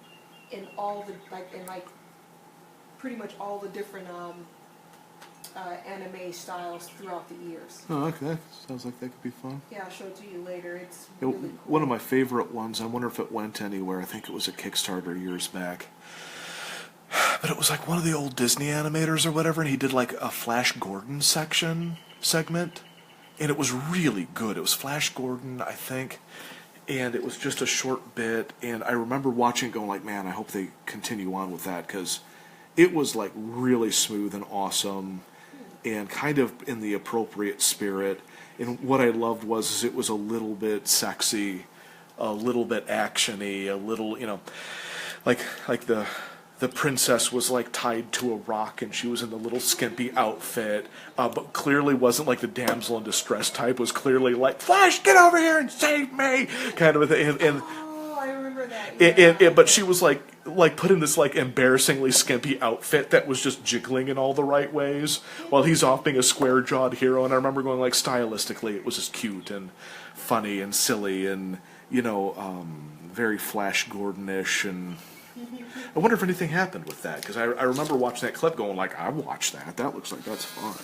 in all the pretty much all the different anime styles throughout the years. Oh, okay. Sounds like that could be fun. Yeah, I'll show it to you later. It's You know, really cool. one of my favorite ones, I wonder if it went anywhere. I think it was a Kickstarter years back. But it was like one of the old Disney animators or whatever, and he did like a Flash Gordon segment. And it was really good. It was Flash Gordon, I think. And it was just a short bit. And I remember watching it going like, man, I hope they continue on with that, because it was like really smooth and awesome and kind of in the appropriate spirit. And what I loved was it was a little bit sexy, a little bit actiony, a little, like the princess was like tied to a rock and she was in the little skimpy outfit, but clearly wasn't like the damsel in distress type. Was clearly like, Flash, get over here and save me, kind of a thing. And oh, I remember that. Yeah. but she was like put in this like embarrassingly skimpy outfit that was just jiggling in all the right ways while he's off being a square-jawed hero. And I remember going like, stylistically it was just cute and funny and silly and very Flash Gordon-ish. And I wonder if anything happened with that, because I remember watching that clip going like, I watched that. That looks like that's fun.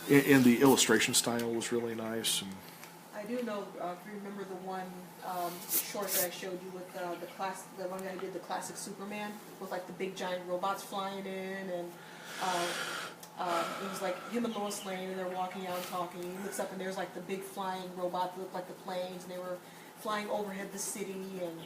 And the illustration style was really nice. And I do know, if you remember the one short that I showed you with the one guy who did the classic Superman with like the big giant robots flying in, and it was like him and Lois Lane, and they're walking out and talking. He looks up and there's like the big flying robot that looked like the planes, and they were flying overhead the city. And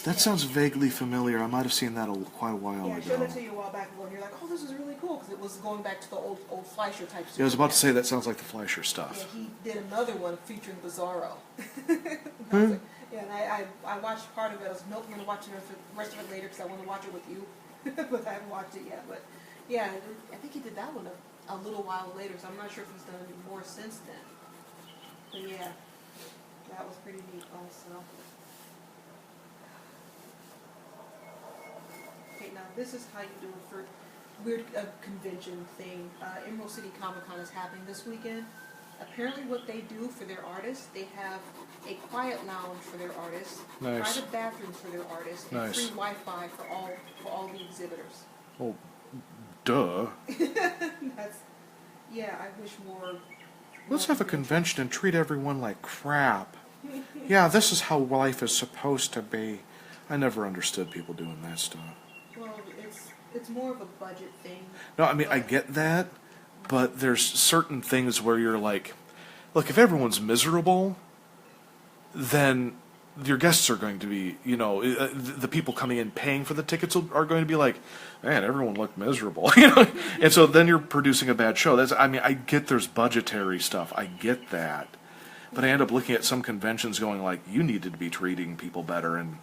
that sounds vaguely familiar. I might have seen that quite a while yeah, I ago. showed it to you a while back ago, and you're like, oh, this is really cool, because it was going back to the old Fleischer type. Yeah, I was about to say that sounds like the Fleischer stuff. Yeah, he did another one featuring Bizarro. Yeah, and I watched part of it. I was nope, I'm going to watch the rest of it later because I want to watch it with you, but I haven't watched it yet. But yeah, I think he did that one a little while later, so I'm not sure if he's done any more since then. But yeah, that was pretty neat also. Okay, now this is how you do it for weird convention thing. Emerald City Comic Con is happening this weekend. Apparently what they do for their artists, they have a quiet lounge for their artists, Nice. private bathrooms for their artists, and Nice. free Wi-Fi for all the exhibitors. Oh, duh. That's, yeah, I wish more. Let's have a convention and treat everyone like crap. Yeah, this is how life is supposed to be. I never understood people doing that stuff. Well, it's more of a budget thing. No, I mean, I get that, but there's certain things where you're like, look, if everyone's miserable, then your guests are going to be, the people coming in paying for the tickets are going to be like, man, everyone looked miserable, and so then you're producing a bad show. I get there's budgetary stuff, I get that, but I end up looking at some conventions going like, you needed to be treating people better, and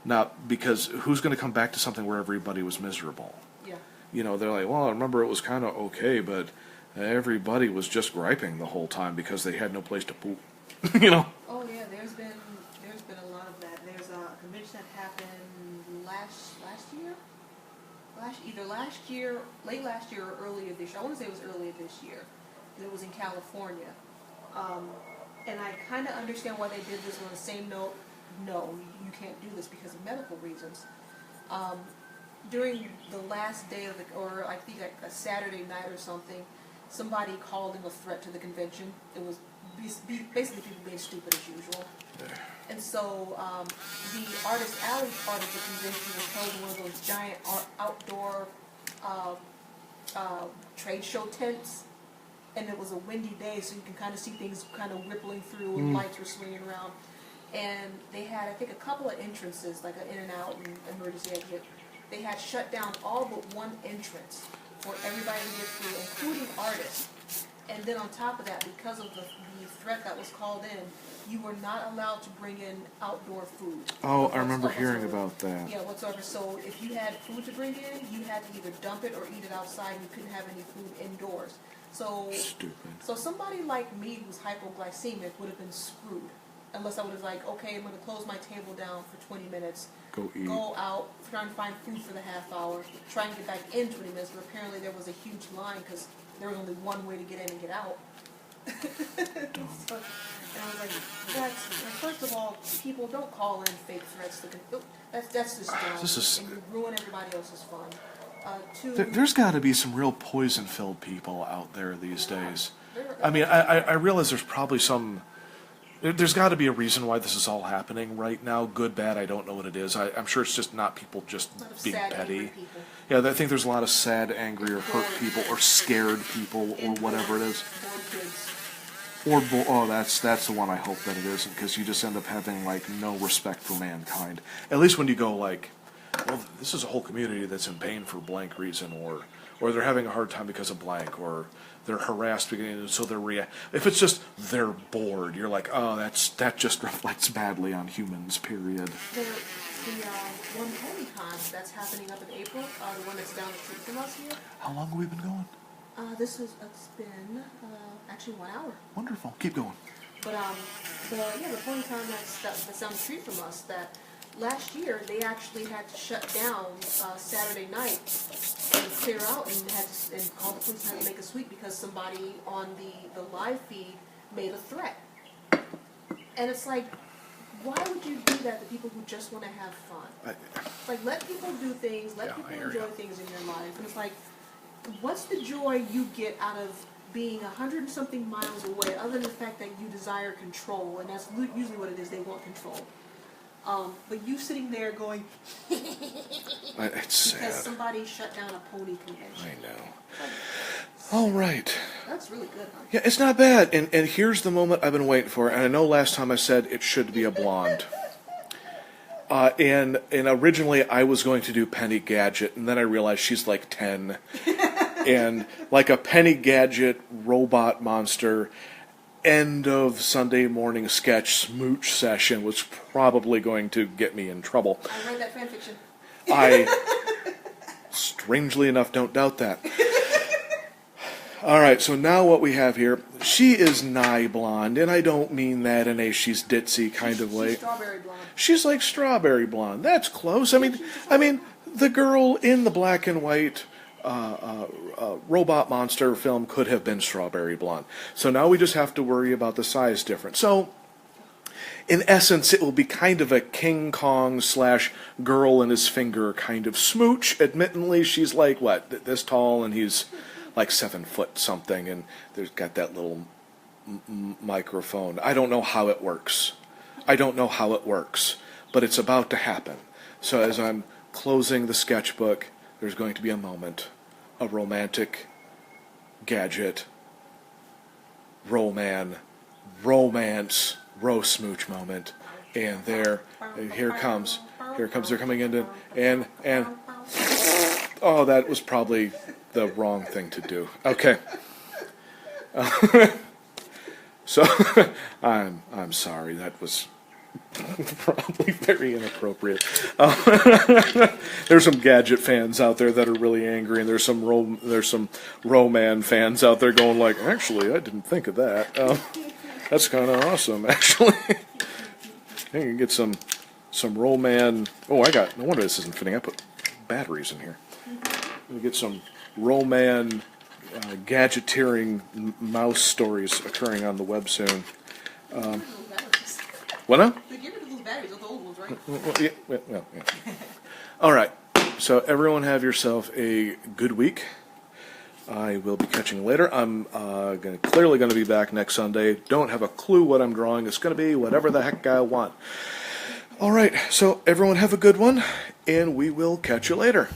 not because who's going to come back to something where everybody was miserable? Yeah. They're like, well, I remember it was kind of okay, but everybody was just griping the whole time because they had no place to poop. Oh yeah, there's been a lot of that. There's a convention that happened last year, either last year, late last year, or earlier this year. I want to say it was earlier this year, and it was in California. And I kind of understand why they did this. On the same note, no, you can't do this because of medical reasons. During the last day of or I think like a Saturday night or something, somebody called in a threat to the convention. It was basically people being stupid as usual. And so the Artist Alley part of the convention was held in one of those giant outdoor trade show tents. And it was a windy day, so you can kind of see things kind of rippling through, and lights were swinging around. And they had, I think, a couple of entrances, like an in and out and emergency exit. They had shut down all but one entrance for everybody to get through, including artists. And then on top of that, because of the threat that was called in, you were not allowed to bring in outdoor food. Oh, I remember hearing about that. Yeah, whatsoever. So if you had food to bring in, you had to either dump it or eat it outside, and you couldn't have any food indoors. So Stupid. So somebody like me who's hypoglycemic would have been screwed. Unless I would have like, okay, I'm going to close my table down for 20 minutes, Go eat. go out, try and find food for the half hour, try and get back in 20 minutes, but apparently there was a huge line because there was only one way to get in and get out. So, and I was like, first of all, people don't call in fake threats. That's just dumb. And you ruin everybody else's fun. Two, There's got to be some real poison-filled people out there these days. I mean, I realize there's probably some. There's got to be a reason why this is all happening right now. Good, bad, I don't know what it is. I'm sure it's just not people just being sad, petty. angry people. Yeah, I think there's a lot of sad, angry, or hurt people, or scared people, or whatever it is. Bored kids. That's the one I hope that it isn't, because you just end up having like no respect for mankind. At least when you go like, well, this is a whole community that's in pain for blank reason, or they're having a hard time because of blank, or they're harassed because so they're if it's just they're bored, you're like, oh, that just reflects badly on humans. Period. The one PonyCon that's happening up in April, the one that's down the street from us here. How long have we been going? It's been actually 1 hour. Wonderful. Keep going. But the PonyCon that's down the street from us, that last year they actually had to shut down Saturday night and clear out and call the police and had to make a sweep because somebody on the live feed made a threat. And it's like, why would you do that to people who just want to have fun? Like, let people do things, let people enjoy things in your life. And it's like, what's the joy you get out of being 100-something miles away, other than the fact that you desire control, and that's usually what it is, they want control. But you sitting there going, It's because sad. somebody shut down a pony convention. I know. All right. That's really good, huh? Yeah, it's not bad. And here's the moment I've been waiting for. And I know last time I said it should be a blonde. And originally I was going to do Penny Gadget, and then I realized she's like 10. And like a Penny Gadget robot monster end of Sunday morning sketch smooch session was probably going to get me in trouble. I read that fan fiction. I, strangely enough, don't doubt that. All right, so now what we have here, she is nigh blonde, and I don't mean that in a she's ditzy kind of way. She's strawberry blonde. She's like strawberry blonde. That's close. I mean, the girl in the black and white robot monster film could have been strawberry blonde. So now we just have to worry about the size difference. So, in essence, it will be kind of a King Kong / girl and his finger kind of smooch. Admittedly, she's like, what, this tall, and he's like 7 foot something, and there's got that little microphone. I don't know how it works. But it's about to happen. So as I'm closing the sketchbook, there's going to be a moment, a romantic Gadget, romance, smooch moment, and here comes, they're coming into, and oh, that was probably the wrong thing to do. Okay. So, I'm sorry, that was probably very inappropriate. There's some Gadget fans out there that are really angry, and there's some Roman fans out there going like, actually, I didn't think of that. That's kind of awesome, actually. You can get some Roman. Oh, no wonder this isn't fitting. I put batteries in here. You get some Roman gadgeteering mouse stories occurring on the web soon. What now? They get rid of those batteries, those old ones, right? Well, yeah. All right. So everyone have yourself a good week. I will be catching you later. I'm clearly going to be back next Sunday. Don't have a clue what I'm drawing. It's going to be whatever the heck I want. All right. So everyone have a good one, and we will catch you later.